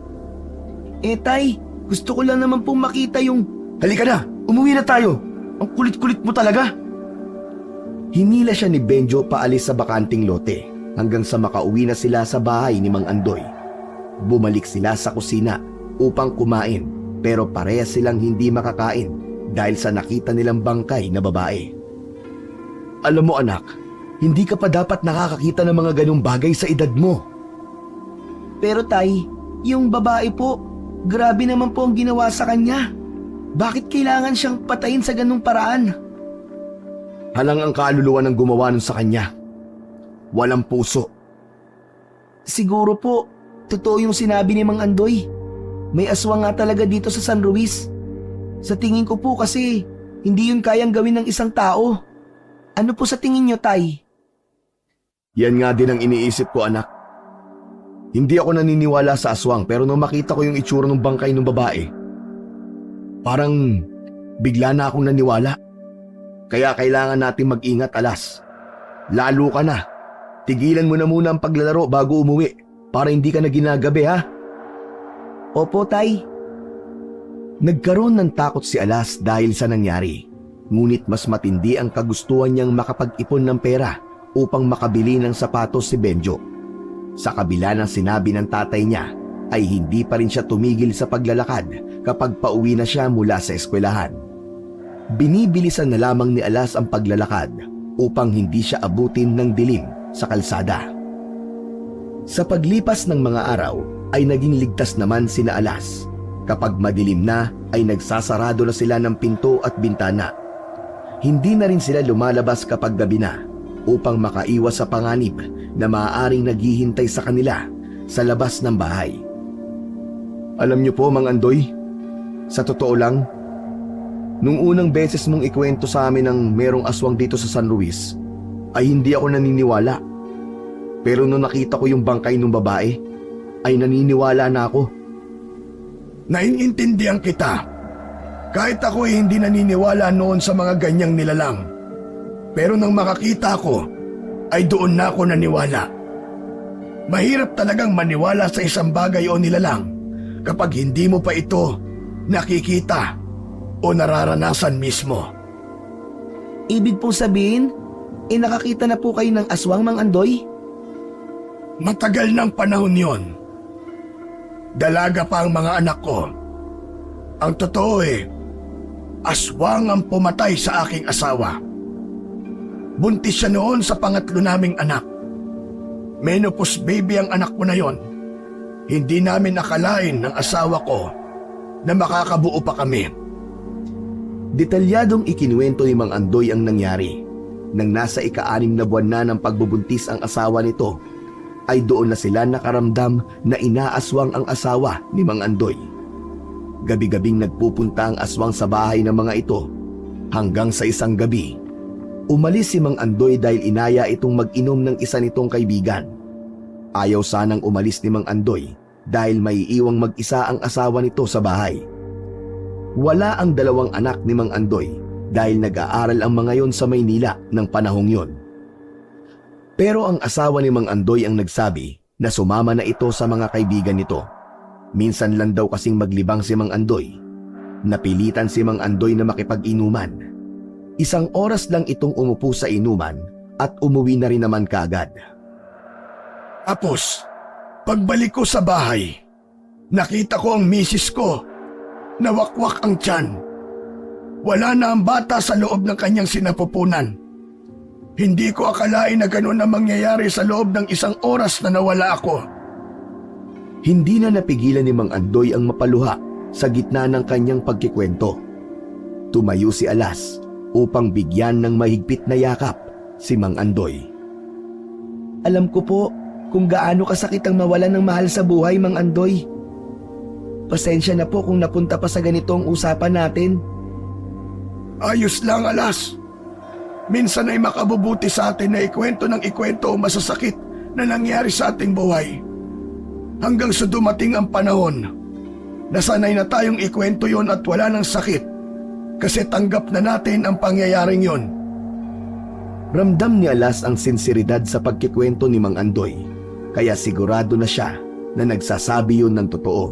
Tay, gusto ko lang naman pong makita yung... Halika na, umuwi na tayo. Ang kulit-kulit mo talaga. Hinila siya ni Benjo paalis sa bakanting lote hanggang sa makauwi na sila sa bahay ni Mang Andoy. Bumalik sila sa kusina upang kumain pero parehas silang hindi makakain dahil sa nakita nilang bangkay na babae. Alam mo anak, hindi ka pa dapat nakakakita ng mga ganong bagay sa edad mo. Pero Tay, yung babae po, grabe naman po ang ginawa sa kanya. Bakit kailangan siyang patayin sa ganung paraan? Halang ang kaluluwa ng gumawa nun sa kanya. Walang puso. Siguro po, totoo yung sinabi ni Mang Andoy. May aswang nga talaga dito sa San Luis. Sa tingin ko po kasi, hindi yun kayang gawin ng isang tao. Ano po sa tingin nyo, Tay? Yan nga din ang iniisip ko anak. Hindi ako naniniwala sa aswang pero nung makita ko yung itsura ng bangkay ng babae, parang bigla na akong naniwala. Kaya kailangan natin mag-ingat Alas. Lalo ka na. Tigilan mo na muna ang paglalaro bago umuwi para hindi ka na ginagabi ha. Opo, Tay. Nagkaroon ng takot si Alas dahil sa nangyari. Ngunit mas matindi ang kagustuhan niyang makapag-ipon ng pera upang makabili ng sapatos si Benjo. Sa kabila ng sinabi ng tatay niya, ay hindi pa rin siya tumigil sa paglalakad kapag pauwi na siya mula sa eskwelahan. Binibilisan na lamang ni Alas ang paglalakad upang hindi siya abutin ng dilim sa kalsada. Sa paglipas ng mga araw ay naging ligtas naman sina Alas. Kapag madilim na ay nagsasarado na sila ng pinto at bintana. Hindi na rin sila lumalabas kapag gabi na upang makaiwas sa panganib na maaaring naghihintay sa kanila sa labas ng bahay. Alam niyo po Mang Andoy, sa totoo lang, nung unang beses mong ikwento sa amin ng merong aswang dito sa San Luis, ay hindi ako naniniwala. Pero nung nakita ko yung bangkay ng babae, ay naniniwala na ako. Naiintindihan kita. Kahit ako ay hindi naniniwala noon sa mga ganyang nilalang. Pero nang makakita ko, ay doon na ako naniwala. Mahirap talagang maniwala sa isang bagay o nilalang kapag hindi mo pa ito nakikita o nararanasan mismo. Ibig pong sabihin, nakakita na po kayo ng aswang, Mang Andoy? Matagal ng panahon yon. Dalaga pa ang mga anak ko. Ang totoo aswang ang pumatay sa aking asawa. Buntis siya noon sa pangatlo naming anak. Menopause baby ang anak ko na yon. Hindi namin akalain ng asawa ko na makakabuo pa kami. Detalyadong ikinuwento ni Mang Andoy ang nangyari. Nang nasa ika-6 na buwan na ng pagbubuntis ang asawa nito, ay doon na sila nakaramdam na inaaswang ang asawa ni Mang Andoy. Gabi-gabing nagpupunta ang aswang sa bahay ng mga ito. Hanggang sa isang gabi, umalis si Mang Andoy dahil inaya itong mag-inom ng isa nitong kaibigan. Ayaw sanang umalis ni Mang Andoy dahil may iwang mag-isa ang asawa nito sa bahay. Wala ang 2 anak ni Mang Andoy dahil nag-aaral ang mga yon sa Maynila ng panahong yon. Pero ang asawa ni Mang Andoy ang nagsabi na sumama na ito sa mga kaibigan nito. Minsan lang daw kasing maglibang si Mang Andoy. Napilitan si Mang Andoy na makipag-inuman. 1 oras lang itong umupo sa inuman at umuwi na rin naman kaagad. Tapos, pagbalik ko sa bahay, nakita ko ang misis ko. Nawakwak ang tiyan. Wala na ang bata sa loob ng kanyang sinapupunan. Hindi ko akalain na gano'n na mangyayari sa loob ng 1 oras na nawala ako. Hindi na napigilan ni Mang Andoy ang mapaluha sa gitna ng kanyang pagkikwento. Tumayo si Alas upang bigyan ng mahigpit na yakap si Mang Andoy. Alam ko po kung gaano kasakit ang mawalan ng mahal sa buhay, Mang Andoy. Pasensya na po kung napunta pa sa ganitong usapan natin. Ayos lang, Alas. Minsan ay makabubuti sa atin na ikwento ng ikwento o masasakit na nangyari sa ating buhay. Hanggang sa dumating ang panahon, nasanay na tayong ikwento yon at wala ng sakit kasi tanggap na natin ang pangyayaring yon. Ramdam ni Alas ang sinseridad sa pagkikwento ni Mang Andoy, kaya sigurado na siya na nagsasabi yun ng totoo.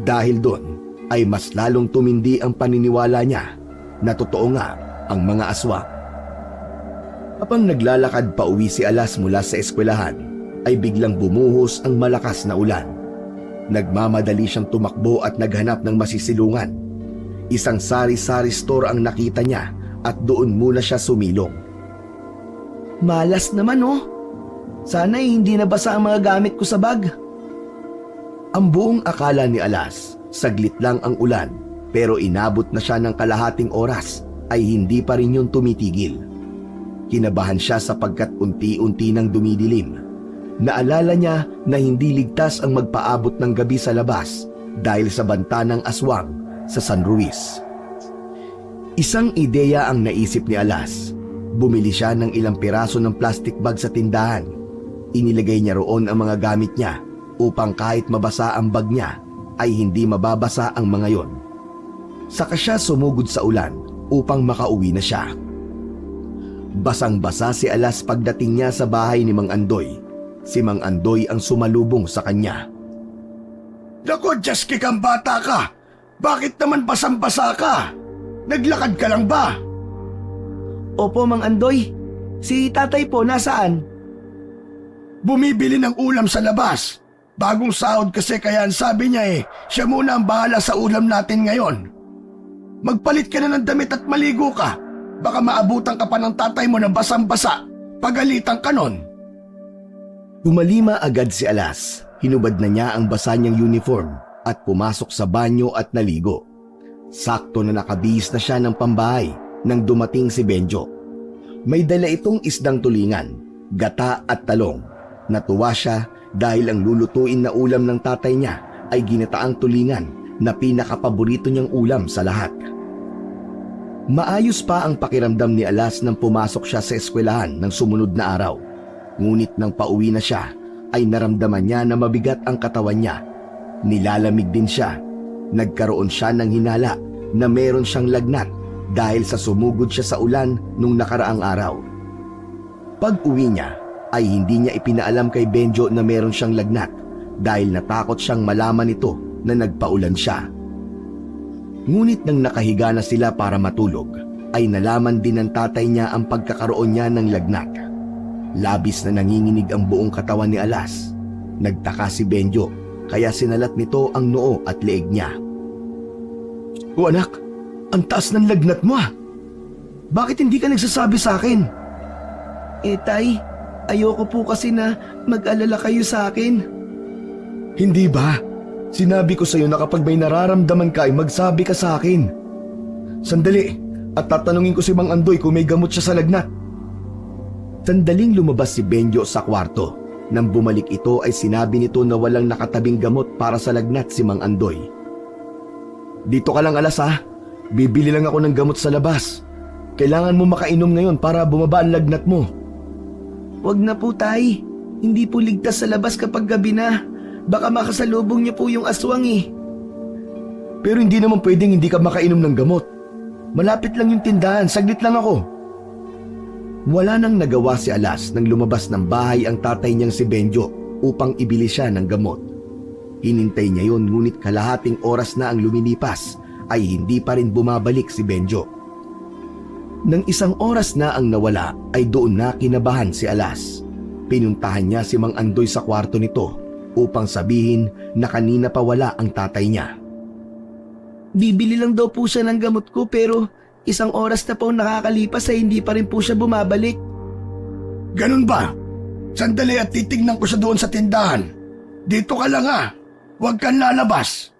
Dahil doon ay mas lalong tumindi ang paniniwala niya na totoo nga ang mga aswang. Habang naglalakad pa uwi si Alas mula sa eskwelahan, ay biglang bumuhos ang malakas na ulan. Nagmamadali siyang tumakbo at naghanap ng masisilungan. Isang sari-sari store ang nakita niya at doon muna siya sumilong. Malas naman Sana'y hindi nabasa ang mga gamit ko sa bag. Ang buong akala ni Alas, saglit lang ang ulan, pero inabot na siya ng kalahating oras ay hindi pa rin yun tumitigil. Kinabahan siya sapagkat unti-unti nang dumidilim. Naalala niya na hindi ligtas ang magpaabot ng gabi sa labas dahil sa banta ng aswang sa San Ruiz. Isang ideya ang naisip ni Alas. Bumili siya ng ilang piraso ng plastic bag sa tindahan. Inilagay niya roon ang mga gamit niya upang kahit mabasa ang bag niya ay hindi mababasa ang mga yon. Saka siya sumugod sa ulan upang makauwi na siya. Basang-basa si Alas pagdating niya sa bahay ni Mang Andoy. Si Mang Andoy ang sumalubong sa kanya. Naku, Jaski kang bata ka! Bakit naman basang-basa ka? Naglakad ka lang ba? Opo, Mang Andoy. Si tatay po nasaan? Bumibili ng ulam sa labas. Bagong sahod kasi kaya ang sabi niya siya muna ang bahala sa ulam natin ngayon. Magpalit ka na ng damit at maligo ka. Baka maabutan ka pa ng tatay mo na basang-basa. Pagalitan ka nun. Tumalima agad si Alas. Hinubad na niya ang basa niyang uniform at pumasok sa banyo at naligo. Sakto na nakabihis na siya ng pambahay nang dumating si Benjo. May dala itong isdang tulingan, gata at talong. Natuwa siya dahil ang lulutuin na ulam ng tatay niya ay ginataang tulingan na pinakapaborito niyang ulam sa lahat. Maayos pa ang pakiramdam ni Alas nang pumasok siya sa eskwelahan ng sumunod na araw. Ngunit nang pauwi na siya, ay naramdaman niya na mabigat ang katawan niya. Nilalamig din siya. Nagkaroon siya ng hinala na meron siyang lagnat dahil sa sumugod siya sa ulan nung nakaraang araw. Pag uwi niya, ay hindi niya ipinaalam kay Benjo na meron siyang lagnat dahil natakot siyang malaman nito na nagpaulan siya. Ngunit nang nakahiga na sila para matulog, ay nalaman din ng tatay niya ang pagkakaroon niya ng lagnat. Labis na nanginginig ang buong katawan ni Alas. Nagtaka si Benjo kaya sinalat nito ang noo at leeg niya. O anak, ang taas ng lagnat mo ah. Bakit hindi ka nagsasabi sa akin? Tay, ayoko po kasi na mag-alala kayo sa akin. Hindi ba? Sinabi ko sa'yo na kapag may nararamdaman ka ay magsabi ka sa akin. Sandali, at tatanungin ko si Mang Andoy kung may gamot siya sa lagnat. Sandaling lumabas si Benjo sa kwarto. Nang bumalik ito ay sinabi nito na walang nakatabing gamot para sa lagnat si Mang Andoy. Dito ka lang Alas ha. Bibili lang ako ng gamot sa labas. Kailangan mo makainom ngayon para bumaba ang lagnat mo. Wag na po tay. Hindi po ligtas sa labas kapag gabi na. Baka makasalubong niyo po yung aswang eh. Pero hindi naman pwedeng hindi ka makainom ng gamot. Malapit lang yung tindahan, saglit lang ako. Wala nang nagawa si Alas nang lumabas ng bahay ang tatay niyang si Benjo upang ibili siya ng gamot. Hinintay niya yun ngunit kalahating oras na ang lumilipas ay hindi pa rin bumabalik si Benjo. Nang isang oras na ang nawala ay doon na kinabahan si Alas. Pinuntahan niya si Mang Andoy sa kwarto nito upang sabihin na kanina pa wala ang tatay niya. Bibili lang daw po siya ng gamot ko pero isang oras na po nakakalipas ay hindi pa rin po siya bumabalik. Ganun ba? Sandali at titignan ko siya doon sa tindahan. Dito ka lang ha. Huwag kang lalabas.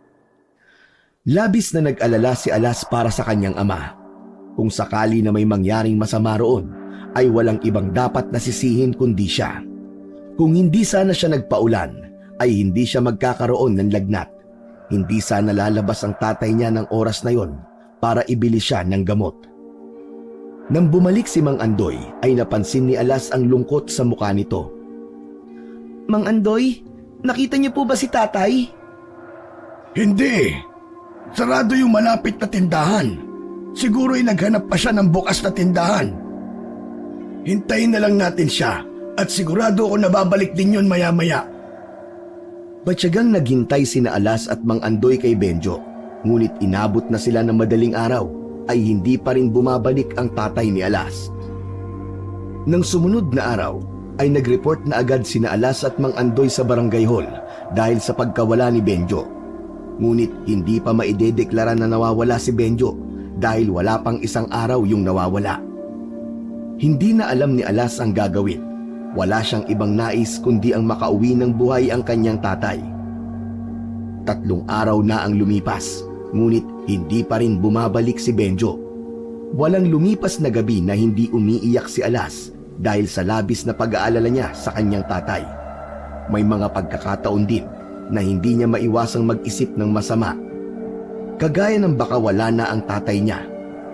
Labis na nag-alala si Alas para sa kanyang ama. Kung sakali na may mangyaring masama roon, ay walang ibang dapat nasisihin kundi siya. Kung hindi sana siya nagpaulan, ay hindi siya magkakaroon ng lagnat. Hindi sana lalabas ang tatay niya ng oras na yon para ibili siya ng gamot. Nang bumalik si Mang Andoy, ay napansin ni Alas ang lungkot sa mukha nito. Mang Andoy, nakita niyo po ba si tatay? Hindi. Sarado yung malapit na tindahan. Siguro'y naghanap pa siya ng bukas na tindahan. Hintayin na lang natin siya at sigurado ako nababalik din yun maya-maya. Batyagang naghintay sina Alas at Mang Andoy kay Benjo, ngunit inabot na sila ng madaling araw ay hindi pa rin bumabalik ang tatay ni Alas. Nang sumunod na araw ay nag-report na agad sina Alas at Mang Andoy sa barangay hall dahil sa pagkawala ni Benjo. Ngunit hindi pa maidedeklara na nawawala si Benjo dahil wala pang isang araw yung nawawala. Hindi na alam ni Alas ang gagawin. Wala siyang ibang nais kundi ang makauwi ng buhay ang kanyang tatay. 3 araw na ang lumipas, ngunit hindi pa rin bumabalik si Benjo. Walang lumipas na gabi na hindi umiiyak si Alas dahil sa labis na pag-aalala niya sa kanyang tatay. May mga pagkakataon din na hindi niya maiwasang mag-isip ng masama. Kagaya ng baka wala na ang tatay niya,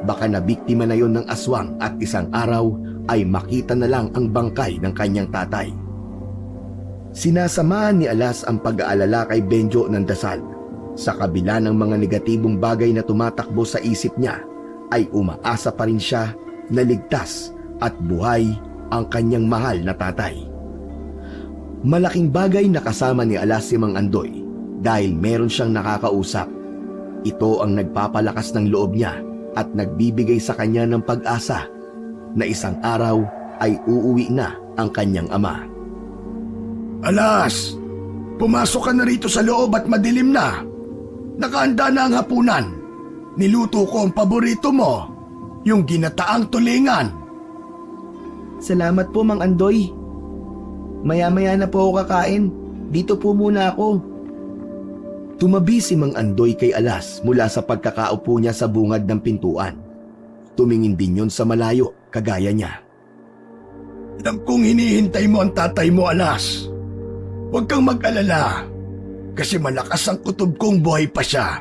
baka nabiktima na yon ng aswang at isang araw ay makita na lang ang bangkay ng kanyang tatay. Sinasamahan ni Alas ang pag-aalala kay Benjo ng dasal. Sa kabila ng mga negatibong bagay na tumatakbo sa isip niya, ay umaasa pa rin siya na ligtas at buhay ang kanyang mahal na tatay. Malaking bagay na kasama ni Alas si Mang Andoy dahil meron siyang nakakausap. Ito ang nagpapalakas ng loob niya at nagbibigay sa kanya ng pag-asa na isang araw ay uuwi na ang kanyang ama. Alas, pumasok ka na rito sa loob at madilim na. Nakahanda na ang hapunan. Niluto ko ang paborito mo, yung ginataang tulingan. Salamat po Mang Andoy. Maya-maya na po ako kakain. Dito po muna ako. Tumabi si Mang Andoy kay Alas mula sa pagkakaupo niya sa bungad ng pintuan. Tumingin din yon sa malayo, kagaya niya. Alam kong hinihintay mo ang tatay mo, Alas. Huwag kang mag-alala, kasi malakas ang kutob kong buhay pa siya.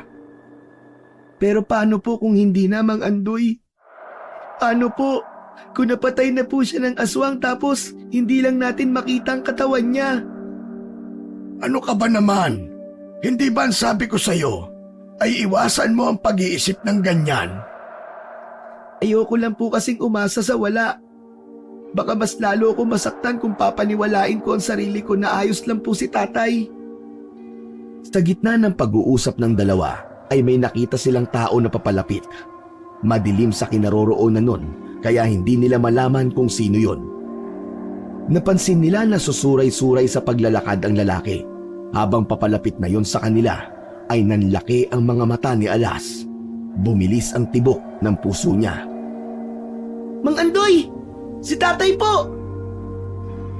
Pero paano po kung hindi na, Mang Andoy? Paano po kung napatay na po siya ng aswang tapos hindi lang natin makita ang katawan niya? Ano ka ba naman? Hindi ba ang sabi ko sa'yo ay iwasan mo ang pag-iisip ng ganyan? Ayoko lang po kasing umasa sa wala. Baka mas lalo ako masaktan kung papaniwalain ko ang sarili ko na ayos lang po si tatay. Sa gitna ng pag-uusap ng dalawa ay may nakita silang tao na papalapit. Madilim sa kinaroroonan nun kaya hindi nila malaman kung sino yon. Napansin nila na susuray-suray sa paglalakad ang lalaki. Habang papalapit na yon sa kanila ay nanlaki ang mga mata ni Alas. Bumilis ang tibok ng puso niya. Mang Andoy! Si tatay po!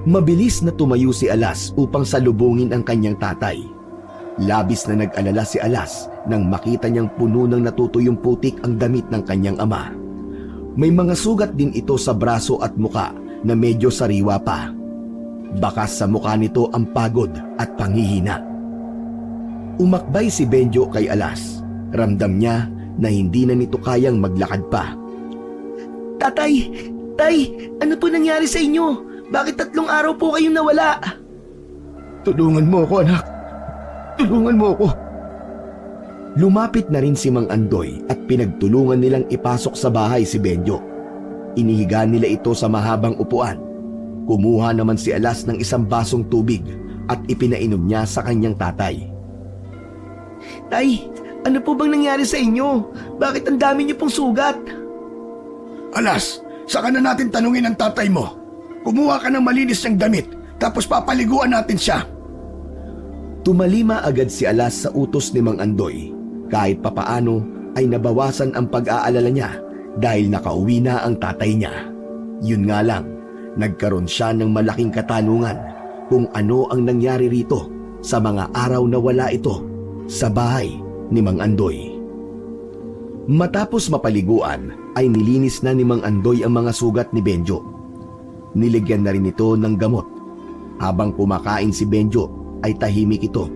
Mabilis na tumayo si Alas upang salubungin ang kanyang tatay. Labis na nag-alala si Alas nang makita niyang puno ng natutuyong putik ang damit ng kanyang ama. May mga sugat din ito sa braso at muka na medyo sariwa pa. Bakas sa mukha nito ang pagod at panghihina. Umakbay si Benjo kay Alas. Ramdam niya na hindi na nito kayang maglakad pa. Tatay! Tay! Ano po nangyari sa inyo? Bakit 3 araw po kayong nawala? Tulungan mo ako, anak. Tulungan mo ako. Lumapit na rin si Mang Andoy at pinagtulungan nilang ipasok sa bahay si Benjo. Inihiga nila ito sa mahabang upuan. Kumuha naman si Alas ng isang basong tubig at ipinainom niya sa kanyang tatay. Tay, ano po bang nangyari sa inyo? Bakit ang dami niyo pong sugat? Alas, saka na natin tanungin ang tatay mo. Kumuha ka ng malinis niyang damit, tapos papaliguan natin siya. Tumalima agad si Alas sa utos ni Mang Andoy. Kahit papaano ay nabawasan ang pag-aalala niya dahil nakauwi na ang tatay niya. Yun nga lang, nagkaroon siya ng malaking katanungan kung ano ang nangyari rito sa mga araw na wala ito sa bahay ni Mang Andoy. Matapos mapaliguan ay nilinis na ni Mang Andoy ang mga sugat ni Benjo. Niligyan na rin ito ng gamot. Habang kumakain si Benjo ay tahimik ito.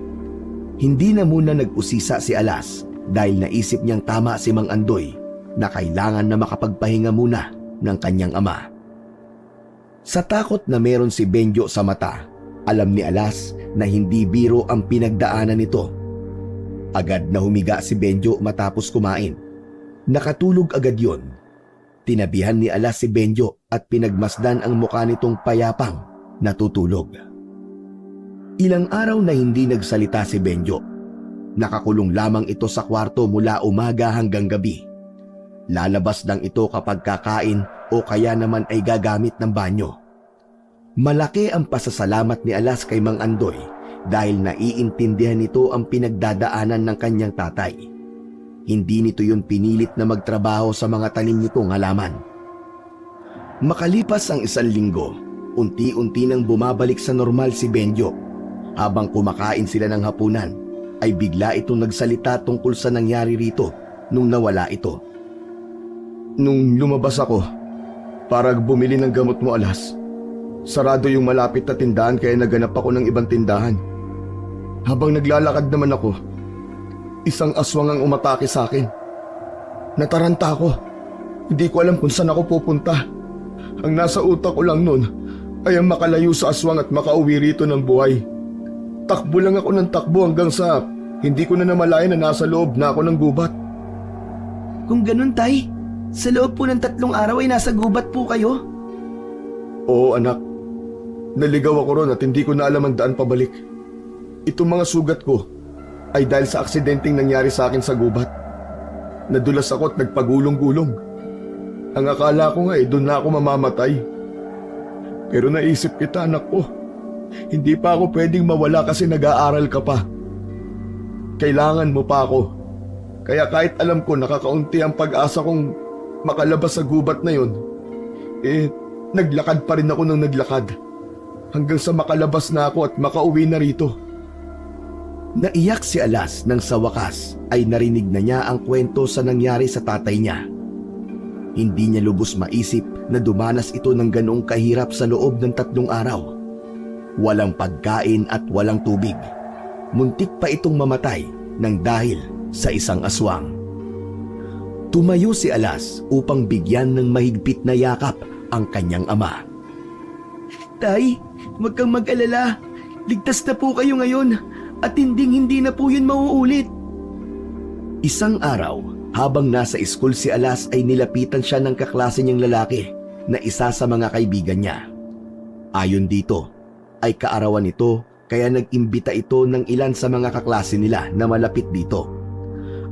Hindi na muna nag-usisa si Alas dahil naisip niyang tama si Mang Andoy na kailangan na makapagpahinga muna ng kanyang ama. Sa takot na meron si Benjo sa mata, alam ni Alas na hindi biro ang pinagdaanan nito. Agad na humiga si Benjo matapos kumain. Nakatulog agad yon. Tinabihan ni Alas si Benjo at pinagmasdan ang mukha nitong payapang natutulog. Ilang araw na hindi nagsalita si Benjo. Nakakulong lamang ito sa kwarto mula umaga hanggang gabi. Lalabas lang ito kapag kakain o kaya naman ay gagamit ng banyo. Malaki ang pasasalamat ni Alas kay Mang Andoy dahil naiintindihan nito ang pinagdadaanan ng kanyang tatay. Hindi nito yun pinilit na magtrabaho sa mga tanim nitong halaman. Makalipas ang 1 linggo, unti-unti nang bumabalik sa normal si Benjo. Habang kumakain sila ng hapunan, ay bigla itong nagsalita tungkol sa nangyari rito nung nawala ito. Nung lumabas ako, para bumili ng gamot mo, Alas, sarado yung malapit na tindahan kaya naganap ako ng ibang tindahan. Habang naglalakad naman ako, isang aswang ang umatake sa akin. Nataranta ako. Hindi ko alam kung saan ako pupunta. Ang nasa utak ko lang nun ay ang makalayo sa aswang at makauwi rito ng buhay. Takbo lang ako ng takbo hanggang sa hindi ko na namalayan na nasa loob na ako ng gubat. Kung ganun, tay, sa loob po ng 3 araw ay nasa gubat po kayo? Oo, anak. Naligaw ako ron at hindi ko na alam ang daan pabalik. Itong mga sugat ko ay dahil sa aksidenteng nangyari sa akin sa gubat. Nadulas ako at nagpagulong-gulong. Ang akala ko nga doon na ako mamamatay. Pero naisip kita, anak ko. Hindi pa ako pwedeng mawala kasi nag-aaral ka pa. Kailangan mo pa ako. Kaya kahit alam ko nakakaunti ang pag-asa kong makalabas sa gubat na yon, naglakad pa rin ako ng naglakad. Hanggang sa makalabas na ako at makauwi na rito. Naiyak si Alas nang sa wakas ay narinig na niya ang kwento sa nangyari sa tatay niya. Hindi niya lubos maisip na dumanas ito ng ganoong kahirap sa loob ng 3 araw. Walang pagkain at walang tubig. Muntik pa itong mamatay nang dahil sa isang aswang. Tumayo si Alas upang bigyan ng mahigpit na yakap ang kanyang ama. Tay, huwag kang mag-alala. Ligtas na po kayo ngayon at hindi na po yun mauulit. Isang araw, habang nasa school si Alas ay nilapitan siya ng kaklase niyang lalaki na isa sa mga kaibigan niya. Ayon dito, ay kaarawan nito kaya nag-imbita ito ng ilan sa mga kaklase nila na malapit dito.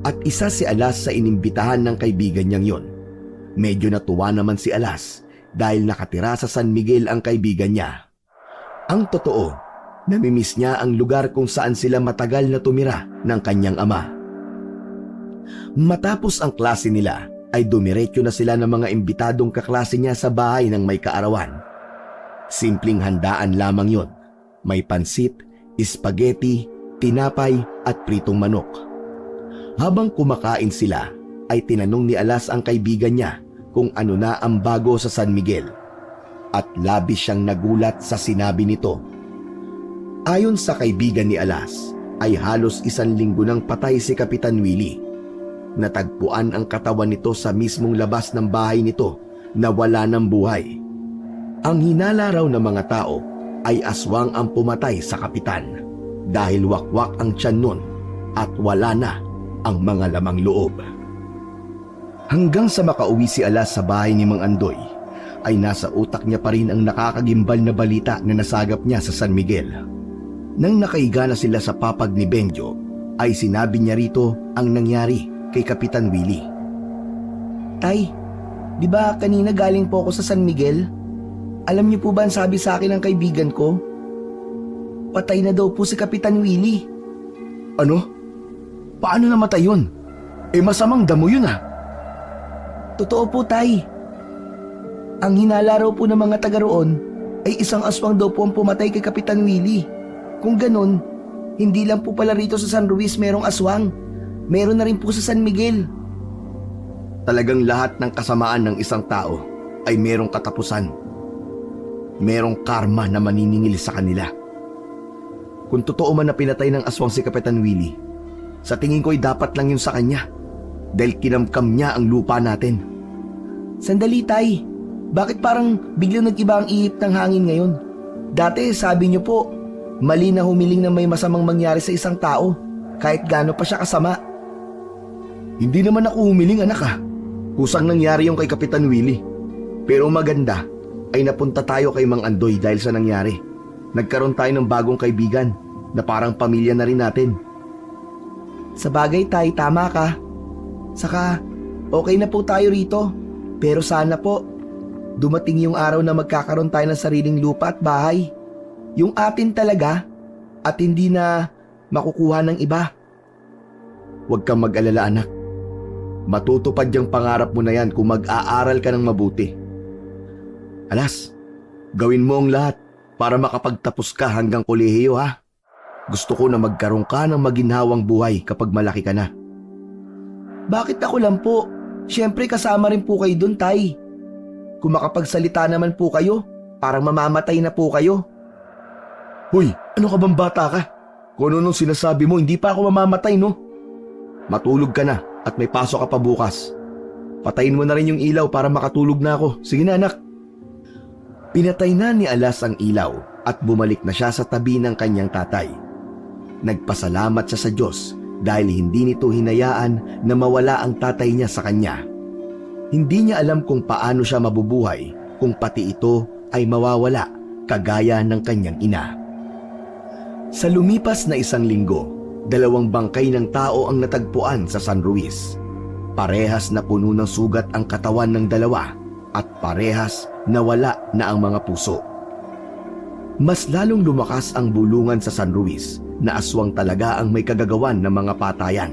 At isa si Alas sa inimbitahan ng kaibigan niyang yon. Medyo natuwa naman si Alas dahil nakatira sa San Miguel ang kaibigan niya. Ang totoo, namimiss niya ang lugar kung saan sila matagal na tumira ng kanyang ama. Matapos ang klase nila, ay dumiretso na sila ng mga imbitadong kaklase niya sa bahay ng may kaarawan. Simpleng handaan lamang yon. May pansit, spaghetti, tinapay at pritong manok. Habang kumakain sila, ay tinanong ni Alas ang kaibigan niya kung ano na ang bago sa San Miguel. At labis siyang nagulat sa sinabi nito. Ayon sa kaibigan ni Alas, ay halos 1 linggo nang patay si Kapitan Willie. Natagpuan ang katawan nito sa mismong labas ng bahay nito na wala ng buhay. Ang hinala raw ng mga tao ay aswang ang pumatay sa kapitan dahil wakwak ang tiyan nun at wala na ang mga lamang loob. Hanggang sa makauwi si Alas sa bahay ni Mang Andoy, ay nasa utak niya pa rin ang nakakagimbal na balita na nasagap niya sa San Miguel. Nang nakaiga na sila sa papag ni Benjo, ay sinabi niya rito ang nangyari kay Kapitan Willie. Tay, di ba kanina galing po ako sa San Miguel? Alam niyo po ba ang sabi sa akin ng kaibigan ko? Patay na daw po si Kapitan Willie. Ano? Paano namatay yun? Masamang damo yun ah. Totoo po, Tay. Ang hinala raw po ng mga taga roon ay isang aswang daw po ang pumatay kay Kapitan Willie. Kung ganun, hindi lang po pala rito sa San Luis merong aswang. Meron na rin po sa San Miguel. Talagang lahat ng kasamaan ng isang tao ay merong katapusan. Merong karma na maniningil sa kanila. Kung totoo man na pinatay ng aswang si Kapitan Willie, sa tingin ko'y dapat lang yun sa kanya dahil kinamkam niya ang lupa natin. Sandali, Tay. Bakit parang biglang nag-iba ang ihip ng hangin ngayon? Dati sabi niyo po, mali na humiling na may masamang mangyari sa isang tao kahit gaano pa siya kasama. Hindi naman ako humiling, anak ah. Kusang nangyari yung kay Kapitan Willie. Pero maganda ay napunta tayo kay Mang Andoy dahil sa nangyari. Nagkaroon tayo ng bagong kaibigan na parang pamilya na rin natin. Sa bagay, Tay, tama ka. Saka, okay na po tayo rito. Pero sana po, dumating yung araw na magkakaroon tayo ng sariling lupa at bahay. Yung atin talaga at hindi na makukuha ng iba. Huwag kang mag-alala, anak. Matutupad yung pangarap mo na yan kung mag-aaral ka ng mabuti. Alas, gawin mo ang lahat para makapagtapos ka hanggang kolehiyo ha. Gusto ko na magkaroon ka ng maginhawang buhay kapag malaki ka na. Bakit ako lang po? Siyempre kasama rin po kayo dun, Tay. Kung makapagsalita naman po kayo, parang mamamatay na po kayo. Hoy, ano ka bang bata ka? Kung ano nung sinasabi mo, hindi pa ako mamamatay, no? Matulog ka na at may pasok ka pa bukas. Patayin mo na rin yung ilaw para makatulog na ako. Sige na, anak. Pinatay na ni Alas ang ilaw at bumalik na siya sa tabi ng kanyang tatay. Nagpasalamat siya sa Diyos dahil hindi nito hinayaan na mawala ang tatay niya sa kanya. Hindi niya alam kung paano siya mabubuhay kung pati ito ay mawawala kagaya ng kanyang ina. Sa lumipas na 1 linggo, 2 bangkay ng tao ang natagpuan sa San Luis. Parehas na puno ng sugat ang katawan ng dalawa at parehas na wala na ang mga puso. Mas lalong lumakas ang bulungan sa San Luis na aswang talaga ang may kagagawan ng mga patayan.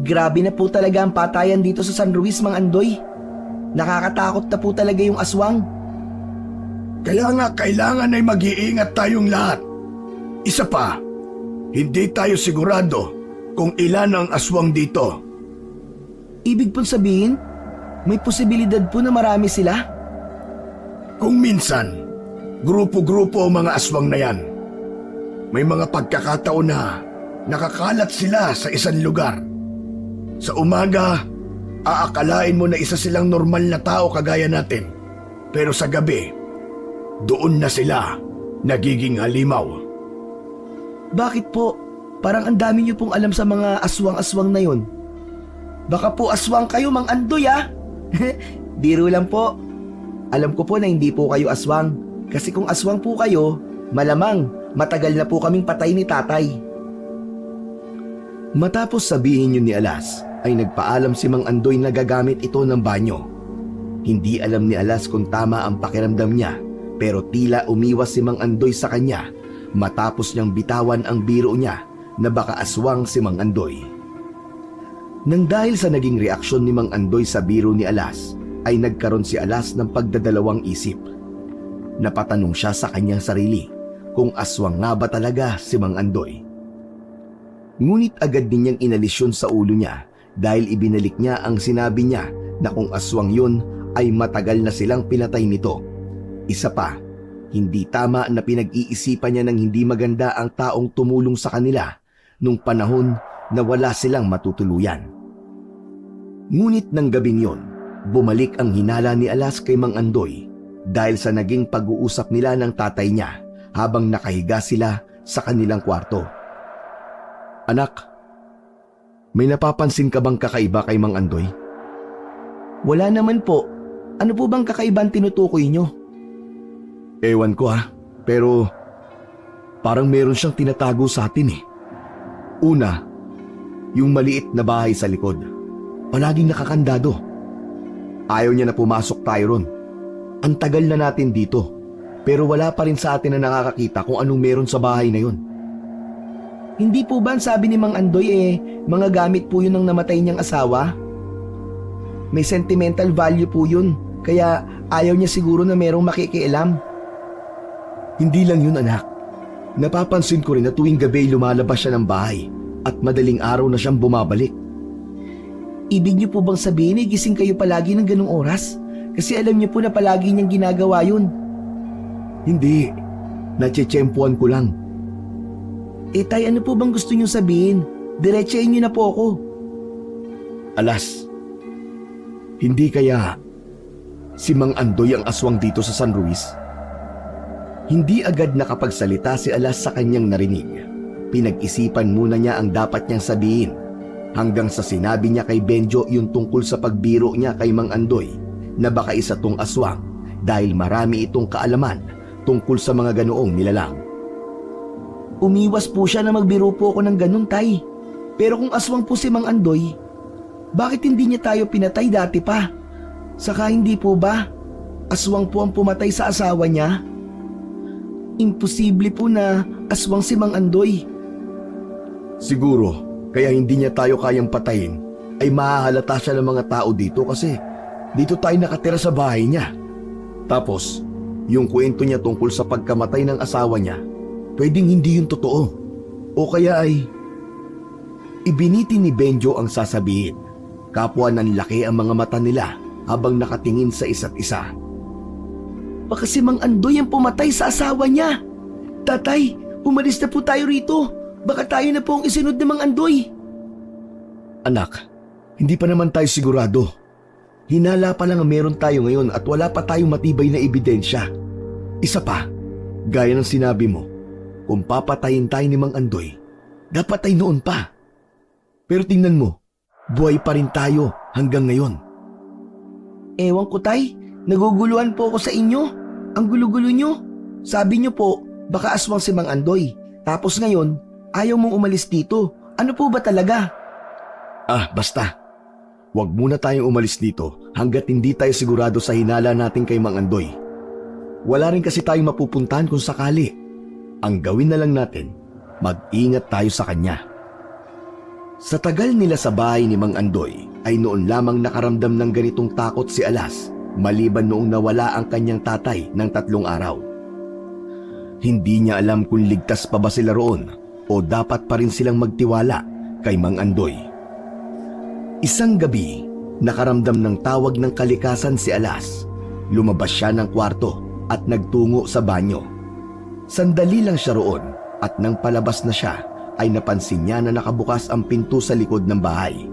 Grabe na po talaga ang patayan dito sa San Luis, Mang Andoy. Nakakatakot na po talaga yung aswang. Kaya nga kailangan ay mag-iingat tayong lahat. Isa pa, hindi tayo sigurado kung ilan ang aswang dito. Ibig pong sabihin, may posibilidad po na marami sila? Kung minsan, grupo-grupo ang mga aswang na yan. May mga pagkakataon na nakakalat sila sa isang lugar. Sa umaga, aakalain mo na isa silang normal na tao kagaya natin. Pero sa gabi, doon na sila nagiging halimaw. Bakit po? Parang ang dami niyo pong alam sa mga aswang-aswang na yon. Baka po aswang kayo, Mang Andoy ah. Biro lang po. Alam ko po na hindi po kayo aswang. Kasi kung aswang po kayo, malamang matagal na po kaming patay ni tatay. Matapos sabihin yun ni Alas, ay nagpaalam si Mang Andoy na gagamit ito ng banyo. Hindi alam ni Alas kung tama ang pakiramdam niya, pero tila umiwas si Mang Andoy sa kanya matapos niyang bitawan ang biro niya na baka aswang si Mang Andoy. Nang dahil sa naging reaksyon ni Mang Andoy sa biro ni Alas, ay nagkaroon si Alas ng pagdadalawang isip. Napatanong siya sa kanyang sarili kung aswang nga ba talaga si Mang Andoy. Ngunit agad din niyang inalis yun sa ulo niya dahil ibinalik niya ang sinabi niya na kung aswang yun ay matagal na silang pinatay nito. Isa pa, hindi tama na pinag-iisipan niya ng hindi maganda ang taong tumulong sa kanila nung panahon na wala silang matutuluyan. Ngunit ng gabing yon, bumalik ang hinala ni Alas kay Mang Andoy dahil sa naging pag-uusap nila ng tatay niya habang nakahiga sila sa kanilang kwarto. Anak, may napapansin ka bang kakaiba kay Mang Andoy? Wala naman po. Ano po bang kakaibang tinutukoy nyo? Ewan ko pero parang meron siyang tinatago sa atin eh. Una, yung maliit na bahay sa likod. Palaging nakakandado. Ayaw niya na pumasok tayo ron. Ang tagal na natin dito, pero wala pa rin sa atin na nakakakita kung anong meron sa bahay na yun. Hindi po ba ang sabi ni Mang Andoy mga gamit po yun ng namatay niyang asawa? May sentimental value po yun, kaya ayaw niya siguro na merong makikialam. Hindi lang yun anak. Napapansin ko rin na tuwing gabi lumalabas siya ng bahay at madaling araw na siyang bumabalik. Ibig niyo po bang sabihin gising kayo palagi ng ganung oras? Kasi alam niyo po na palagi niyang ginagawa yun. Hindi, natsetsempuan ko lang. Tay, ano po bang gusto niyo sabihin? Diretsahin niyo na po ako. Alas, hindi kaya si Mang Andoy ang aswang dito sa San Luis? Hindi agad nakapagsalita si Alas sa kanyang narinig. Pinag-isipan muna niya ang dapat niyang sabihin hanggang sa sinabi niya kay Benjo yung tungkol sa pagbiro niya kay Mang Andoy na baka isa tong aswang dahil marami itong kaalaman tungkol sa mga ganoong nilalang. Umiwas po siya na magbiro po ako ng ganun, tay. Pero kung aswang po si Mang Andoy, bakit hindi niya tayo pinatay dati pa? Saka hindi po ba aswang po ang pumatay sa asawa niya? Imposible po na aswang si Mang Andoy. Siguro, kaya hindi niya tayo kayang patayin ay mahahalata siya ng mga tao dito kasi dito tayo nakatira sa bahay niya. Tapos, yung kwento niya tungkol sa pagkamatay ng asawa niya, pwedeng hindi yun totoo. O kaya ay ibiniti ni Benjo ang sasabihin. Kapwa ng laki ang mga mata nila habang nakatingin sa isa't isa. Baka si Mang Andoy ang pumatay sa asawa niya. Tatay, umalis na po tayo rito. Baka tayo na po ang isunod ni Mang Andoy. Anak, hindi pa naman tayo sigurado. Hinala pa lang ang meron tayo ngayon at wala pa tayong matibay na ebidensya. Isa pa, gaya ng sinabi mo, kung papatayin tayo ni Mang Andoy, dapat ay noon pa. Pero tingnan mo, buhay pa rin tayo hanggang ngayon. Ewan ko, tay. Naguguluhan po ako sa inyo. Ang gulo-gulo nyo. Sabi nyo po, baka aswang si Mang Andoy. Tapos ngayon, ayaw mong umalis dito. Ano po ba talaga? Basta. Huwag muna tayong umalis dito hanggat hindi tayo sigurado sa hinala natin kay Mang Andoy. Wala rin kasi tayong mapupuntahan kung sakali. Ang gawin na lang natin, mag-ingat tayo sa kanya. Sa tagal nila sa bahay ni Mang Andoy, ay noon lamang nakaramdam ng ganitong takot si Alas, maliban noong nawala ang kanyang tatay ng 3 araw. Hindi niya alam kung ligtas pa ba sila roon o dapat pa rin silang magtiwala kay Mang Andoy. Isang gabi, nakaramdam ng tawag ng kalikasan si Alas. Lumabas siya ng kwarto at nagtungo sa banyo. Sandali lang siya roon at nang palabas na siya ay napansin niya na nakabukas ang pinto sa likod ng bahay.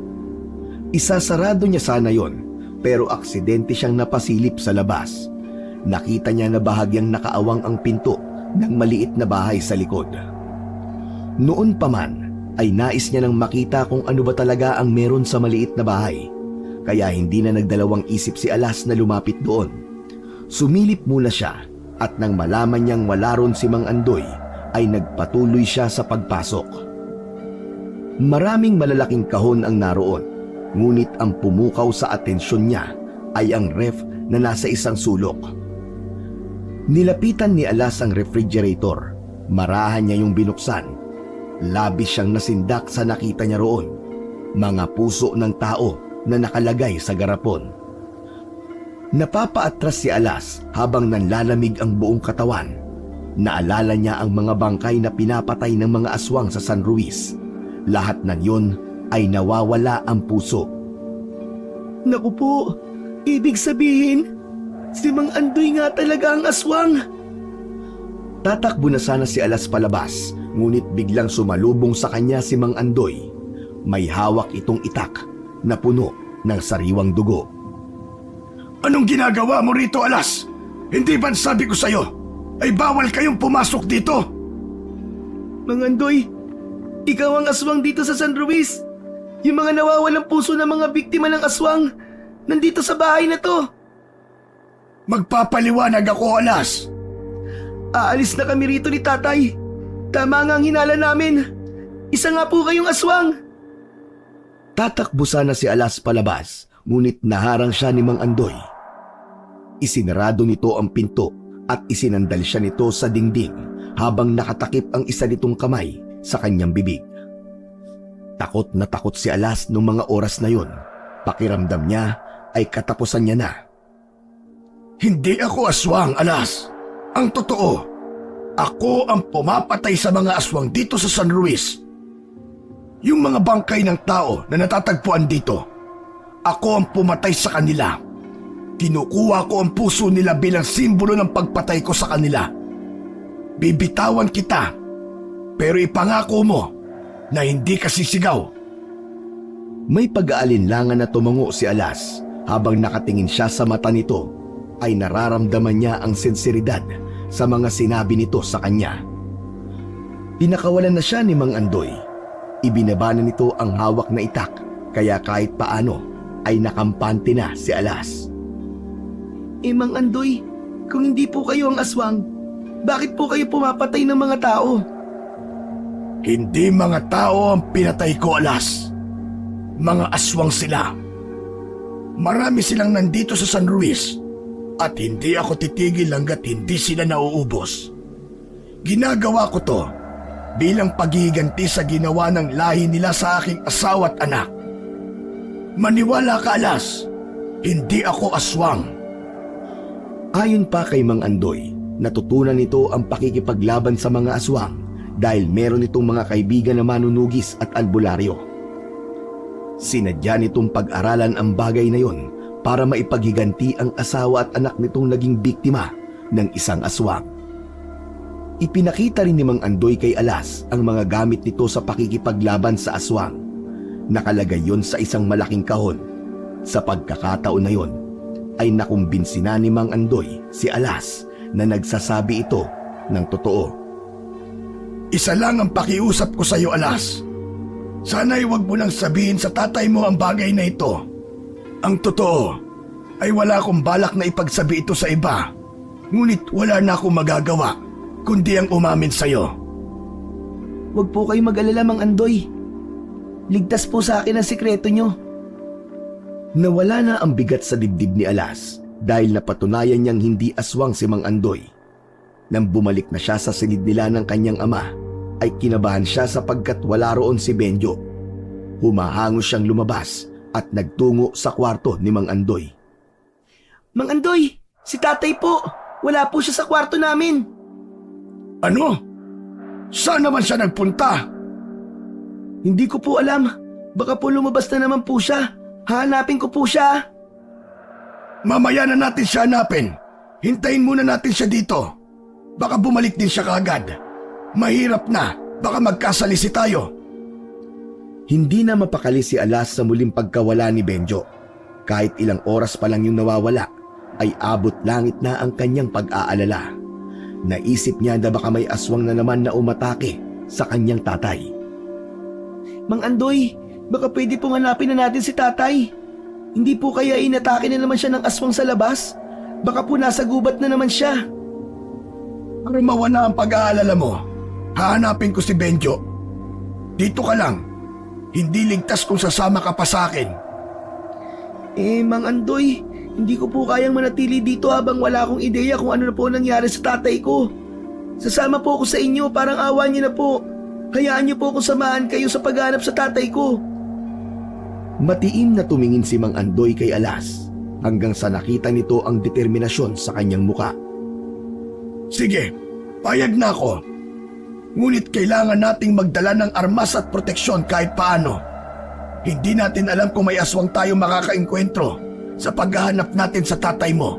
Isasarado niya sana yon, pero aksidente siyang napasilip sa labas. Nakita niya na bahagyang nakaawang ang pinto ng maliit na bahay sa likod. Noon pa man ay nais niya nang makita kung ano ba talaga ang meron sa maliit na bahay, kaya hindi na nagdalawang isip si Alas na lumapit doon. Sumilip muna siya at nang malaman niyang wala ron si Mang Andoy ay nagpatuloy siya sa pagpasok. Maraming malalaking kahon ang naroon, ngunit ang pumukaw sa atensyon niya ay ang ref na nasa isang sulok. Nilapitan ni Alas ang refrigerator. Marahan niya yung binuksan. Labis siyang nasindak sa nakita niya roon. Mga puso ng tao na nakalagay sa garapon. Napapaatras si Alas habang nanlalamig ang buong katawan. Naalala niya ang mga bangkay na pinapatay ng mga aswang sa San Luis. Lahat ng yun ay nawawala ang puso. Naku po, ibig sabihin, si Mang Andoy nga talaga ang aswang. Tatakbo na sana si Alas palabas, ngunit biglang sumalubong sa kanya si Mang Andoy. May hawak itong itak na puno ng sariwang dugo. Anong ginagawa mo rito, Alas? Hindi ba sabi ko sa'yo ay bawal kayong pumasok dito? Mang Andoy, ikaw ang aswang dito sa San Luis. Yung mga nawawalang puso ng mga biktima ng aswang, nandito sa bahay na to. Magpapaliwanag ako, Alas. Aalis na kami rito ni tatay. Tama nga ang hinala namin. Isa nga po kayong aswang. Tatakbo sana si Alas palabas, ngunit naharang siya ni Mang Andoy. Isinarado nito ang pinto at isinandal siya nito sa dingding habang nakatakip ang isa nitong kamay sa kanyang bibig. Takot na takot si Alas nung mga oras na yun. Pakiramdam niya ay katapusan niya na. Hindi ako aswang, Alas. Ang totoo, ako ang pumapatay sa mga aswang dito sa San Luis. Yung mga bangkay ng tao na natatagpuan dito, ako ang pumatay sa kanila. Kinukuha ko ang puso nila bilang simbolo ng pagpatay ko sa kanila. Bibitawan kita, pero ipangako mo na hindi ka sisigaw. May pag-aalinlangan na tumango si Alas. Habang nakatingin siya sa mata nito, ay nararamdaman niya ang sinseridad sa mga sinabi nito sa kanya. Pinakawalan na siya ni Mang Andoy. Ibinaba na nito ang hawak na itak, kaya kahit paano ay nakampante na si Alas. Mang Andoy, kung hindi po kayo ang aswang, bakit po kayo pumapatay ng mga tao? Hindi mga tao ang pinatay ko, Alas. Mga aswang sila. Marami silang nandito sa San Luis at hindi ako titigil hanggat hindi sila nauubos. Ginagawa ko to bilang paghihiganti sa ginawa ng lahi nila sa aking asawa at anak. Maniwala ka, Alas, hindi ako aswang. Ayon pa kay Mang Andoy, natutunan nito ang pakikipaglaban sa mga aswang dahil meron itong mga kaibigan na manunugis at albularyo. Sinadya nitong pag-aralan ang bagay na yon para maipaghiganti ang asawa at anak nitong naging biktima ng isang aswang. Ipinakita rin ni Mang Andoy kay Alas ang mga gamit nito sa pakikipaglaban sa aswang. Nakalagay yon sa isang malaking kahon. Sa pagkakataon na yon, ay nakumbinsi na ni Mang Andoy si Alas na nagsasabi ito ng totoo. Isa lang ang pakiusap ko sa iyo, Alas. Sana'y wag mo nang sabihin sa tatay mo ang bagay na ito. Ang totoo ay wala akong balak na ipagsabi ito sa iba. Ngunit wala na akong magagawa kundi ang umamin sa iyo. Huwag po kayo mag-alala, Mang Andoy. Ligtas po sa akin ang sikreto nyo. Nawala na ang bigat sa dibdib ni Alas dahil napatunayan niyang hindi aswang si Mang Andoy. Nang bumalik na siya sa silid nila ng kanyang ama, ay kinabahan siya sapagkat wala roon si Benjo. Humahango siyang lumabas at nagtungo sa kwarto ni Mang Andoy. Mang Andoy, si tatay po. Wala po siya sa kwarto namin. Ano? Saan naman siya nagpunta? Hindi ko po alam. Baka po lumabas na naman po siya. Hahanapin ko po siya. Mamaya na natin siya hanapin. Hintayin muna natin siya dito. Baka bumalik din siya kaagad. Mahirap na. Baka magkasalisi tayo. Hindi na mapakali si Alas sa muling pagkawala ni Benjo. Kahit ilang oras pa lang yung nawawala, ay abot langit na ang kanyang pag-aalala. Naisip niya na baka may aswang na naman na umatake sa kanyang tatay. Mang Andoy, baka pwede pong hanapin na natin si tatay. Hindi po kaya inatake na naman siya ng aswang sa labas? Baka po nasa gubat na naman siya. Para mawala ang pag-aalala mo, hahanapin ko si Benjo. Dito ka lang. Hindi ligtas kung sasama ka pa sa akin. Mang Andoy, hindi ko po kayang manatili dito habang wala akong ideya kung ano na po nangyari sa tatay ko. Sasama po ako sa inyo, parang awa niyo na po. Hayaan niyo po akong samahan kayo sa paghanap sa tatay ko. Matiim na tumingin si Mang Andoy kay Alas hanggang sa nakita nito ang determinasyon sa kanyang muka. Sige, payag na ako. Ngunit kailangan nating magdala ng armas at proteksyon kahit paano. Hindi natin alam kung may aswang tayo makakaengkwentro sa paghahanap natin sa tatay mo.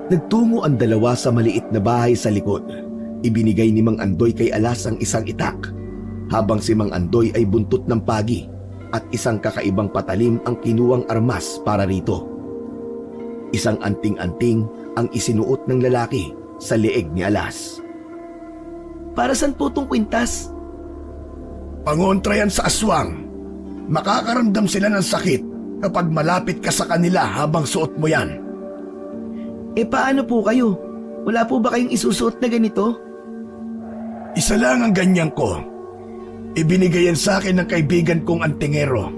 Nagtungo ang dalawa sa maliit na bahay sa likod. Ibinigay ni Mang Andoy kay Alas ang isang itak, habang si Mang Andoy ay buntot ng pagi at isang kakaibang patalim ang kinuwang armas para rito. Isang anting-anting ang isinuot ng lalaki sa leeg ni Alas. Para saan po itong kwintas? Pangontra yan sa aswang. Makakaramdam sila ng sakit kapag malapit ka sa kanila habang suot mo yan. Paano po kayo? Wala po ba kayong isusuot na ganito? Isa lang ang ganyan ko. Ibinigay yan sa akin ng kaibigan kong antingero.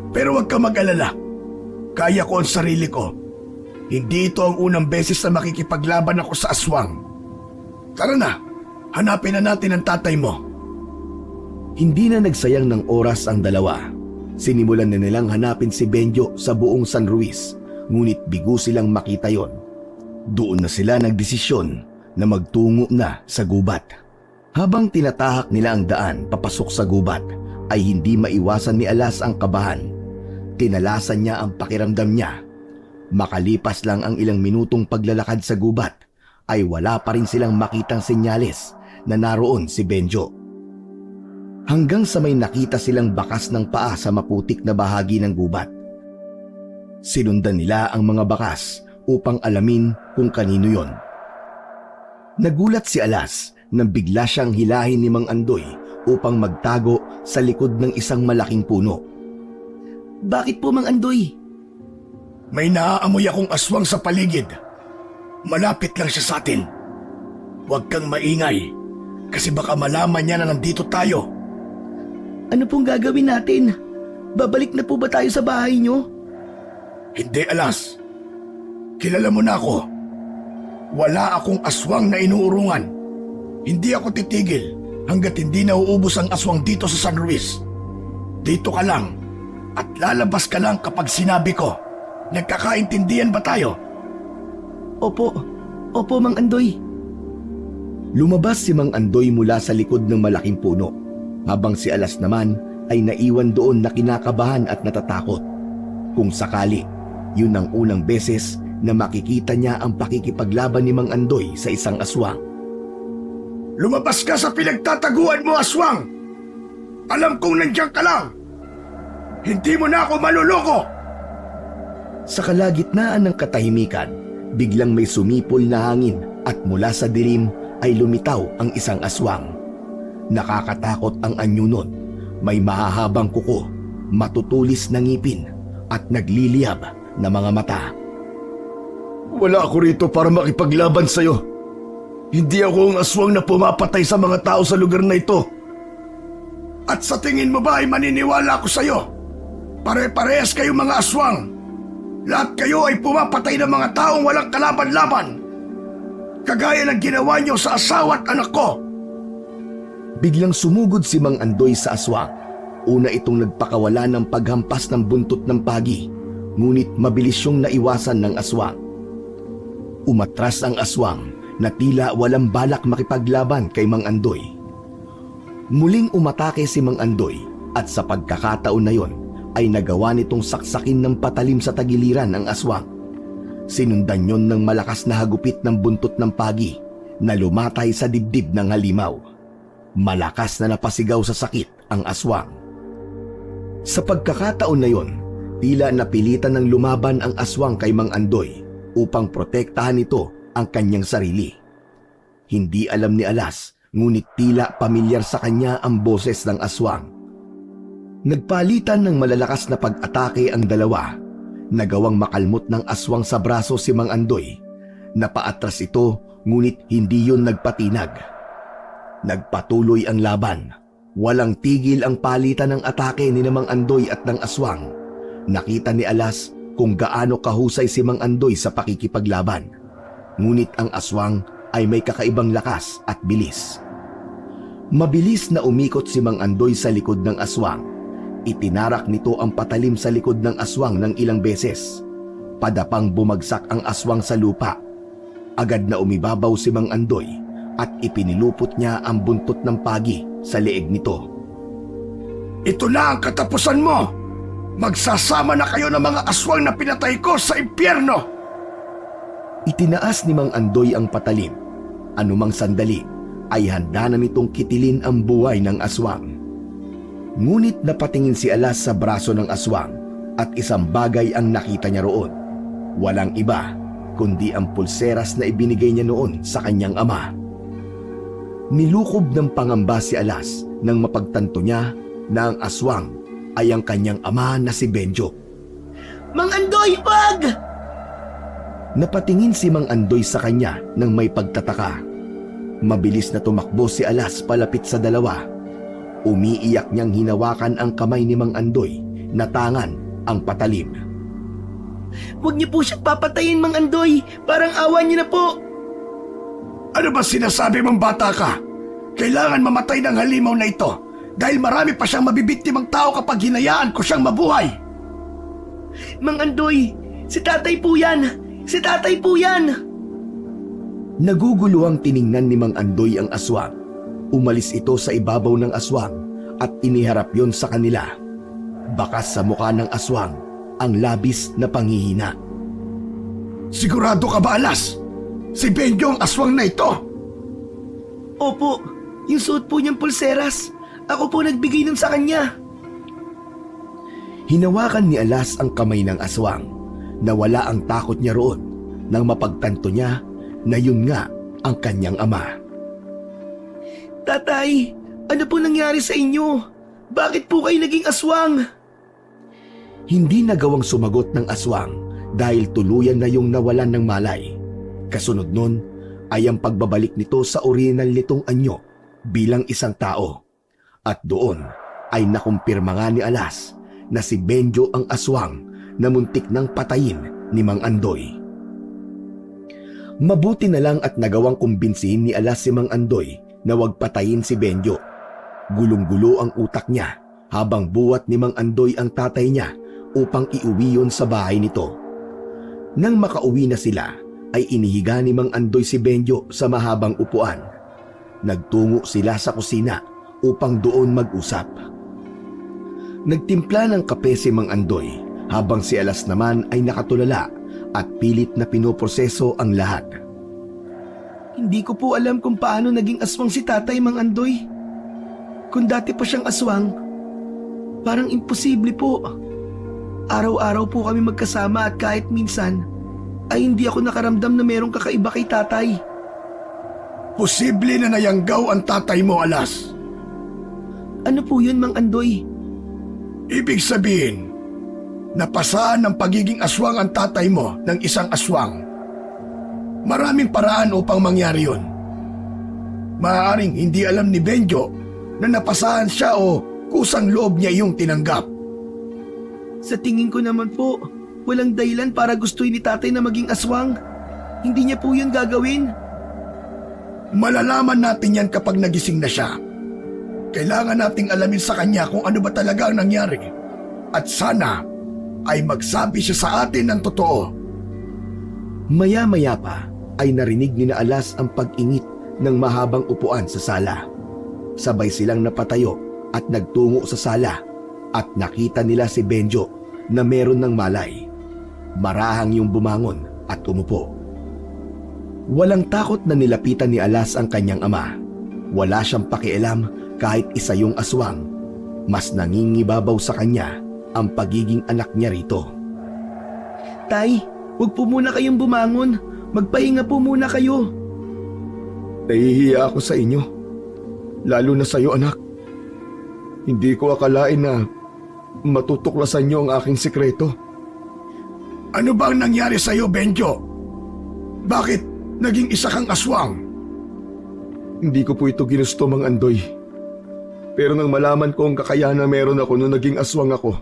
Pero huwag ka mag-alala. Kaya ko ang sarili ko. Hindi ito ang unang beses na makikipaglaban ako sa aswang. Tara na, hanapin na natin ang tatay mo. Hindi na nagsayang ng oras ang dalawa. Sinimulan na nilang hanapin si Benjo sa buong San Luis, ngunit bigo silang makita yon. Doon na sila nagdesisyon na magtungo na sa gubat. Habang tinatahak nila ang daan papasok sa gubat, ay hindi maiwasan ni Alas ang kabahan. Tinalasan niya ang pakiramdam niya. Makalipas lang ang ilang minutong paglalakad sa gubat, ay wala pa rin silang makitang senyales na naroon si Benjo. Hanggang sa may nakita silang bakas ng paa sa maputik na bahagi ng gubat. Sinundan nila ang mga bakas upang alamin kung kanino yon. Nagulat si Alas nang bigla siyang hilahin ni Mang Andoy upang magtago sa likod ng isang malaking puno. Bakit po, Mang Andoy? May naaamoy akong aswang sa paligid. Malapit lang siya sa atin. Huwag kang maingay kasi baka malaman niya na nandito tayo. Ano pong gagawin natin? Babalik na po ba tayo sa bahay niyo? Hindi, Alas. Kilala mo na ako. Wala akong aswang na inuurungan. Hindi ako titigil hanggat hindi nauubos ang aswang dito sa San Luis. Dito ka lang at lalabas ka lang kapag sinabi ko. Nagkakaintindihan ba tayo? Opo. Opo, Mang Andoy. Lumabas si Mang Andoy mula sa likod ng malaking puno, habang si Alas naman ay naiwan doon na kinakabahan at natatakot. Kung sakali, yun ang unang beses na makikita niya ang pakikipaglaban ni Mang Andoy sa isang aswang. Lumabas ka sa pinagtataguan mo, aswang! Alam kong nandiyan ka lang! Hindi mo na ako maluloko! Sa kalagitnaan ng katahimikan, biglang may sumipol na hangin at mula sa dilim ay lumitaw ang isang aswang. Nakakatakot ang anyo nun. May mahahabang kuko, matutulis na ngipin at nagliliyab na mga mata. Wala ako rito para makipaglaban sa'yo. Hindi ako ang aswang na pumapatay sa mga tao sa lugar na ito. At sa tingin mo ba ay maniniwala ako sa'yo? Pare-parehas kayo mga aswang. Lahat kayo ay pumapatay ng mga taong walang kalaban-laban. Kagaya ng ginawa niyo sa asawa at anak ko. Biglang sumugod si Mang Andoy sa aswang. Una itong nagpakawala ng paghampas ng buntot ng pagi, ngunit mabilis siyang naiwasan ng aswang. Umatras ang aswang na tila walang balak makipaglaban kay Mang Andoy. Muling umatake si Mang Andoy at sa pagkakataon na yon ay nagawa nitong saksakin ng patalim sa tagiliran ang aswang. Sinundan yon ng malakas na hagupit ng buntot ng pagi na lumatay sa dibdib ng halimaw. Malakas na napasigaw sa sakit ang aswang. Sa pagkakataon na yon, tila napilitan ng lumaban ang aswang kay Mang Andoy upang protektahan nito ang kanyang sarili. Hindi alam ni Alas, ngunit tila pamilyar sa kanya ang boses ng aswang. Nagpalitan ng malalakas na pag-atake ang dalawa. Nagawang makalmot ng aswang sa braso si Mang Andoy. Napaatras ito ngunit hindi yun nagpatinag. Nagpatuloy ang laban. Walang tigil ang palitan ng atake ni Mang Andoy at ng aswang. Nakita ni Alas kung gaano kahusay si Mang Andoy sa pakikipaglaban. Ngunit ang aswang ay may kakaibang lakas at bilis. Mabilis na umikot si Mang Andoy sa likod ng aswang. Itinarak nito ang patalim sa likod ng aswang ng ilang beses. Padapang bumagsak ang aswang sa lupa. Agad na umibabaw si Mang Andoy at ipinilupot niya ang buntot ng pagi sa leeg nito. Ito na ang katapusan mo! Magsasama na kayo ng mga aswang na pinatay ko sa impyerno! Itinaas ni Mang Andoy ang patalim. Anumang sandali ay handa na nitong kitilin ang buhay ng aswang. Ngunit napatingin si Alas sa braso ng aswang at isang bagay ang nakita niya roon. Walang iba kundi ang pulseras na ibinigay niya noon sa kanyang ama. Nilukob ng pangamba si Alas nang mapagtanto niya na ang aswang ay ang kanyang ama na si Benjo. Mang Andoy, wag! Napatingin si Mang Andoy sa kanya nang may pagtataka. Mabilis na tumakbo si Alas palapit sa dalawa. Umiiyak niyang hinawakan ang kamay ni Mang Andoy na tangan ang patalim. Huwag niyo po siyang papatayin, Mang Andoy. Parang awa niyo na po. Ano ba sinasabi mong bata ka? Kailangan mamatay ng halimaw na ito dahil marami pa siyang mabibiktimang tao kapag hinayaan ko siyang mabuhay. Mang Andoy, si tatay po yan. Si tatay po yan. Naguguluhang tiningnan ni Mang Andoy ang aswang. Umalis ito sa ibabaw ng aswang at iniharap yon sa kanila. Bakas sa mukha ng aswang ang labis na panghihina. Sigurado ka ba, Alas? Si Benjo ang aswang na ito? Opo, yung suot po niyang pulseras. Ako po nagbigay nun sa kanya. Hinawakan ni Alas ang kamay ng aswang. Nawala ang takot niya roon nang mapagtanto niya na yun nga ang kanyang ama. Tatay, ano po nangyari sa inyo? Bakit po kayo naging aswang? Hindi nagawang sumagot ng aswang dahil tuluyan na yung nawalan ng malay. Kasunod nun ay ang pagbabalik nito sa orihinal nitong anyo bilang isang tao. At doon ay nakumpirma nga ni Alas na si Benjo ang aswang na muntik ng patayin ni Mang Andoy. Mabuti na lang at nagawang kumbinsihin ni Alas si Mang Andoy na wag patayin si Benjo. Gulong-gulo ang utak niya habang buwat ni Mang Andoy ang tatay niya upang iuwi yon sa bahay nito. Nang makauwi na sila, ay inihiga ni Mang Andoy si Benjo sa mahabang upuan. Nagtungo sila sa kusina upang doon mag-usap. Nagtimpla ng kape si Mang Andoy habang si Alas naman ay nakatulala at pilit na pinoproseso ang lahat. Hindi ko po alam kung paano naging aswang si tatay, Mang Andoy. Kung dati pa siyang aswang, parang imposible po. Araw-araw po kami magkasama at kahit minsan, ay hindi ako nakaramdam na merong kakaiba kay tatay. Posible na nayanggaw ang tatay mo, Alas. Ano po yun, Mang Andoy? Ibig sabihin, napasaan ng pagiging aswang ang tatay mo ng isang aswang. Maraming paraan upang mangyari yun. Maaaring hindi alam ni Benjo na napasahan siya o kusang loob niya yung tinanggap. Sa tingin ko naman po, walang dahilan para gustuin ni tatay na maging aswang. Hindi niya po yun gagawin. Malalaman natin yan kapag nagising na siya. Kailangan nating alamin sa kanya kung ano ba talaga ang nangyari. At sana ay magsabi siya sa atin ng totoo. Maya-maya pa ay narinig ni na Alas ang pag-ingit ng mahabang upuan sa sala. Sabay silang napatayo at nagtungo sa sala at nakita nila si Benjo na meron ng malay. Marahang yung bumangon at umupo. Walang takot na nilapitan ni Alas ang kanyang ama. Wala siyang pakialam kahit isa yung aswang. Mas nangingibabaw sa kanya ang pagiging anak niya rito. Tay, huwag po muna kayong bumangon. Magpahinga po muna kayo. Nahihiya ako sa inyo. Lalo na sa iyo, anak. Hindi ko akalain na matutuklasan niyo ang aking sikreto. Ano ba ang nangyari sa'yo, Benjo? Bakit naging isa kang aswang? Hindi ko po ito ginusto, Mang Andoy. Pero nang malaman ko ang kakayahan na meron ako nung naging aswang ako,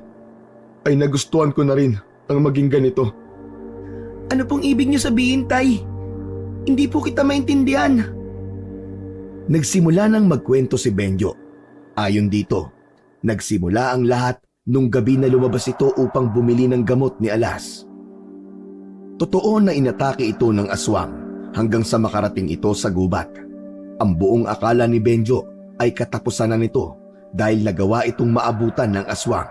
ay nagustuhan ko na rin ang maging ganito. Ano pong ibig niyo sabihin, Tay? Hindi po kita maintindihan. Nagsimula nang magkwento si Benjo. Ayon dito, nagsimula ang lahat nung gabi na lumabas ito upang bumili ng gamot ni Alas. Totoo na inatake ito ng aswang hanggang sa makarating ito sa gubat. Ang buong akala ni Benjo ay katapusan na nito dahil nagawa itong maabutan ng aswang.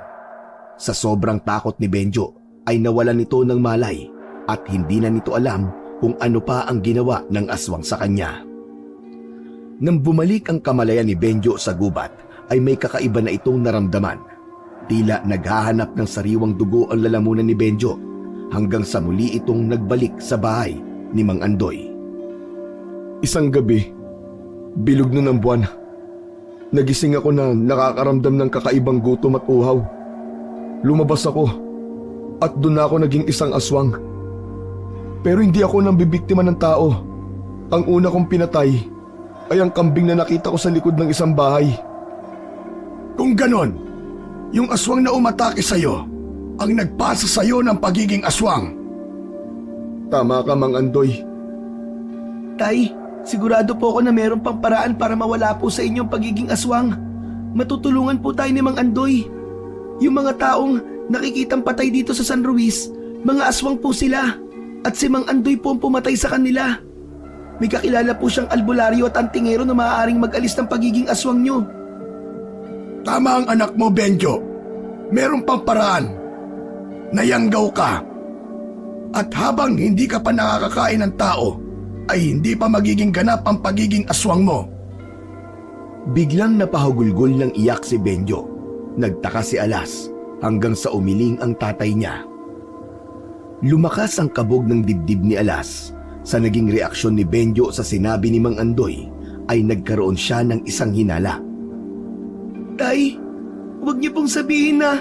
Sa sobrang takot ni Benjo ay nawalan ito ng malay at hindi na nito alam kung ano pa ang ginawa ng aswang sa kanya. Nang bumalik ang kamalayan ni Benjo sa gubat ay may kakaiba na itong naramdaman. Tila naghahanap ng sariwang dugo ang lalamunan ni Benjo hanggang sa muli itong nagbalik sa bahay ni Mang Andoy. Isang gabi, bilog na ng buwan, nagising ako na nakakaramdam ng kakaibang gutom at uhaw. Lumabas ako at doon ako naging isang aswang. Pero hindi ako nang bibiktima ng tao. Ang una kong pinatay ay ang kambing na nakita ko sa likod ng isang bahay. Kung ganon, yung aswang na umatake sa'yo ang nagpasa sa'yo ng pagiging aswang. Tama ka, Mang Andoy. Tay, sigurado po ako na meron pang paraan para mawala po sa inyong pagiging aswang. Matutulungan po tayo ni Mang Andoy. Yung mga taong nakikitang patay dito sa San Ruiz, mga aswang po sila. At si Mang Andoy po ang pumatay sa kanila. May kakilala po siyang albularyo at antingero na maaaring mag-alis ng pagiging aswang nyo. Tama ang anak mo, Benjo. Meron pang paraan. Nayanggaw ka. At habang hindi ka pa nakakakain ng tao, ay hindi pa magiging ganap ang pagiging aswang mo. Biglang napahugulgol ng iyak si Benjo. Nagtaka si Alas hanggang sa umiling ang tatay niya. Lumakas ang kabog ng dibdib ni Alas. Sa naging reaksyon ni Benjo sa sinabi ni Mang Andoy, ay nagkaroon siya ng isang hinala. Tay, huwag niyo pong sabihin na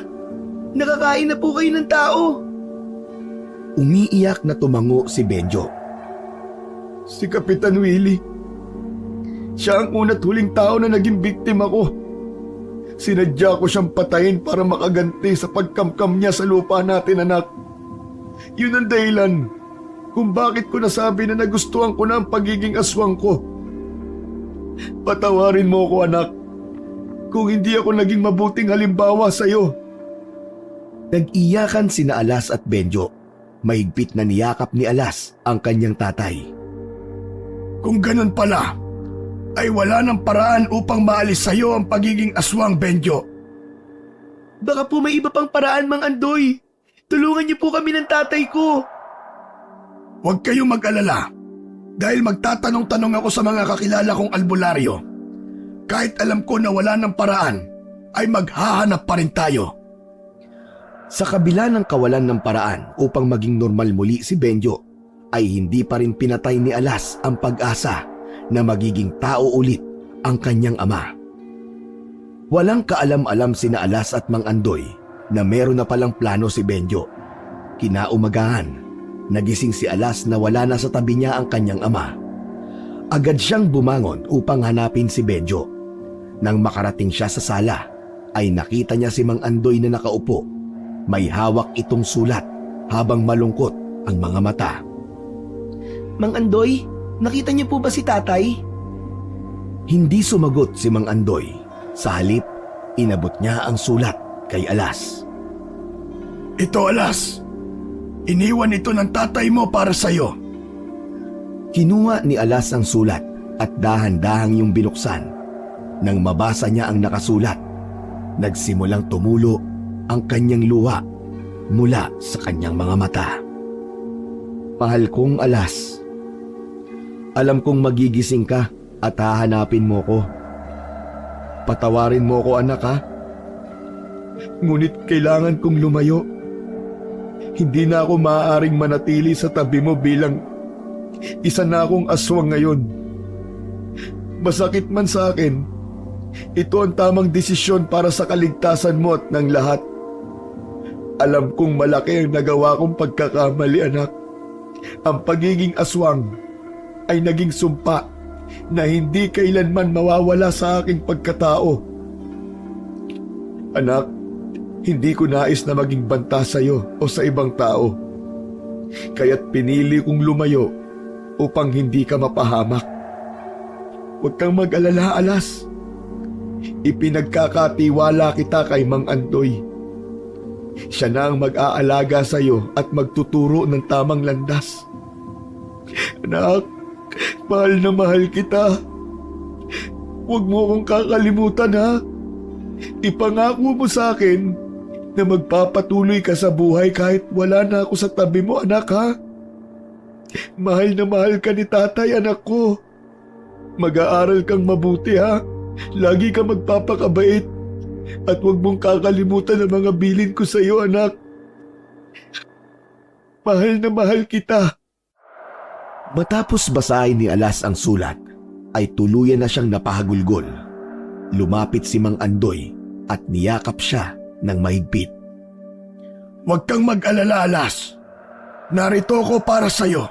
nakakain na po kayo ng tao. Umiiyak na tumango si Benjo. Si Kapitan Willie. Siya ang una't huling tao na naging biktima ko. Sinadya ko siyang patayin para makaganti sa pagkamkam niya sa lupa natin, anak. Yun ang dahilan kung bakit ko nasabi na nagustuhan ko na ang pagiging aswang ko. Patawarin mo ko, anak, kung hindi ako naging mabuting halimbawa sa iyo. Nag-iyakan sina Alas at Benjo. Mahigpit na niyakap ni Alas ang kanyang tatay. Kung ganun pala, ay wala ng paraan upang maalis sa iyo ang pagiging aswang, Benjo. Baka po may iba pang paraan, Mang Andoy. Tulungan niyo po kami ng tatay ko. Huwag kayong mag-alala dahil magtatanong-tanong ako sa mga kakilala kong albularyo. Kahit alam ko na wala ng paraan, ay maghahanap pa rin tayo. Sa kabila ng kawalan ng paraan upang maging normal muli si Benjo, ay hindi pa rin pinatay ni Alas ang pag-asa na magiging tao ulit ang kanyang ama. Walang kaalam-alam sina Alas at Mang Andoy na meron na palang plano si Benjo. Kinaumagahan, nagising si Alas na wala na sa tabi niya ang kanyang ama. Agad siyang bumangon upang hanapin si Benjo. Nang makarating siya sa sala, ay nakita niya si Mang Andoy na nakaupo. May hawak itong sulat habang malungkot ang mga mata. Mang Andoy, nakita niyo po ba si tatay? Hindi sumagot si Mang Andoy. Sa halip, inabot niya ang sulat kay Alas. Ito, Alas. Iniwan ito ng tatay mo para sa'yo. Kinuha ni Alas ang sulat at dahan-dahang yung binuksan. Nang mabasa niya ang nakasulat, nagsimulang tumulo ang kanyang luha mula sa kanyang mga mata. Mahal kong Alas, alam kong magigising ka at hahanapin mo ko. Patawarin mo ko, anak, ha? Ngunit kailangan kong lumayo. Hindi na ako maaaring manatili sa tabi mo bilang isa na akong aswang ngayon. Masakit man sa akin, ito ang tamang desisyon para sa kaligtasan mo at ng lahat. Alam kong malaki ang nagawa kong pagkakamali, anak. Ang pagiging aswang ay naging sumpa na hindi kailanman mawawala sa aking pagkatao. Anak, hindi ko nais na maging banta sa iyo o sa ibang tao. Kaya't pinili kong lumayo upang hindi ka mapahamak. Huwag kang mag-alala, Alas. Ipinagkakatiwala kita kay Mang Andoy. Siya na ang mag-aalaga sa iyo at magtuturo ng tamang landas. Anak, mahal na mahal kita. Huwag mo akong kakalimutan, ha? Ipangako mo sa akin na magpapatuloy ka sa buhay kahit wala na ako sa tabi mo, anak, ha? Mahal na mahal ka ni tatay, anak ko. Mag-aaral kang mabuti, ha? Lagi ka magpapakabait. At huwag mong kakalimutan ang mga bilin ko sa iyo, anak. Mahal na mahal kita. Matapos basahin ni Alas ang sulat, ay tuluyan na siyang napahagulgol. Lumapit si Mang Andoy at niyakap siya ng mahigpit. Huwag kang mag-alala, Alas. Narito ko para sa iyo.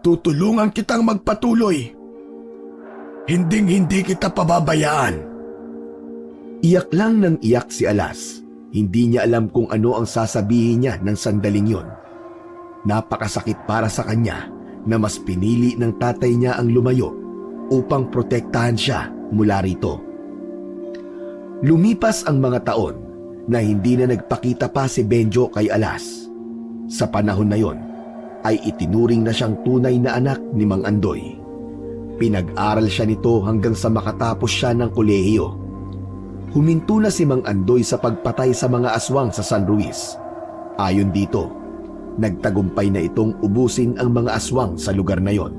Tutulungan kitang magpatuloy. Hinding-hindi kita pababayaan. Iyak lang ng iyak si Alas. Hindi niya alam kung ano ang sasabihin niya ng sandaling yon. Napakasakit para sa kanya na mas pinili ng tatay niya ang lumayo upang protektahan siya mula rito. Lumipas ang mga taon na hindi na nagpakita pa si Benjo kay Alas. Sa panahon na yon ay itinuring na siyang tunay na anak ni Mang Andoy. Pinag-aral siya nito hanggang sa makatapos siya ng kolehiyo. Huminto na si Mang Andoy sa pagpatay sa mga aswang sa San Luis. Ayon dito, nagtagumpay na itong ubusin ang mga aswang sa lugar na yon.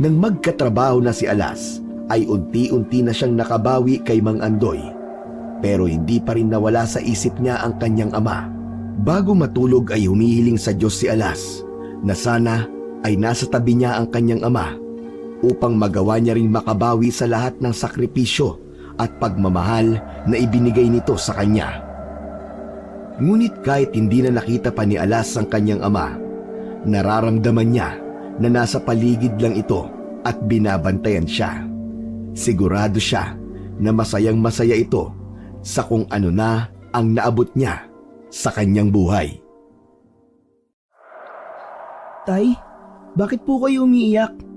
Nang magkatrabaho na si Alas, ay unti-unti na siyang nakabawi kay Mang Andoy. Pero hindi pa rin nawala sa isip niya ang kanyang ama. Bago matulog ay humihiling sa Diyos si Alas na sana ay nasa tabi niya ang kanyang ama upang magawa niya ring makabawi sa lahat ng sakripisyo at pagmamahal na ibinigay nito sa kanya. Ngunit kahit hindi na nakita pa ni Alas ang kanyang ama, nararamdaman niya na nasa paligid lang ito at binabantayan siya. Sigurado siya na masayang masaya ito sa kung ano na ang naabot niya sa kanyang buhay. Tay, bakit po kayo umiiyak?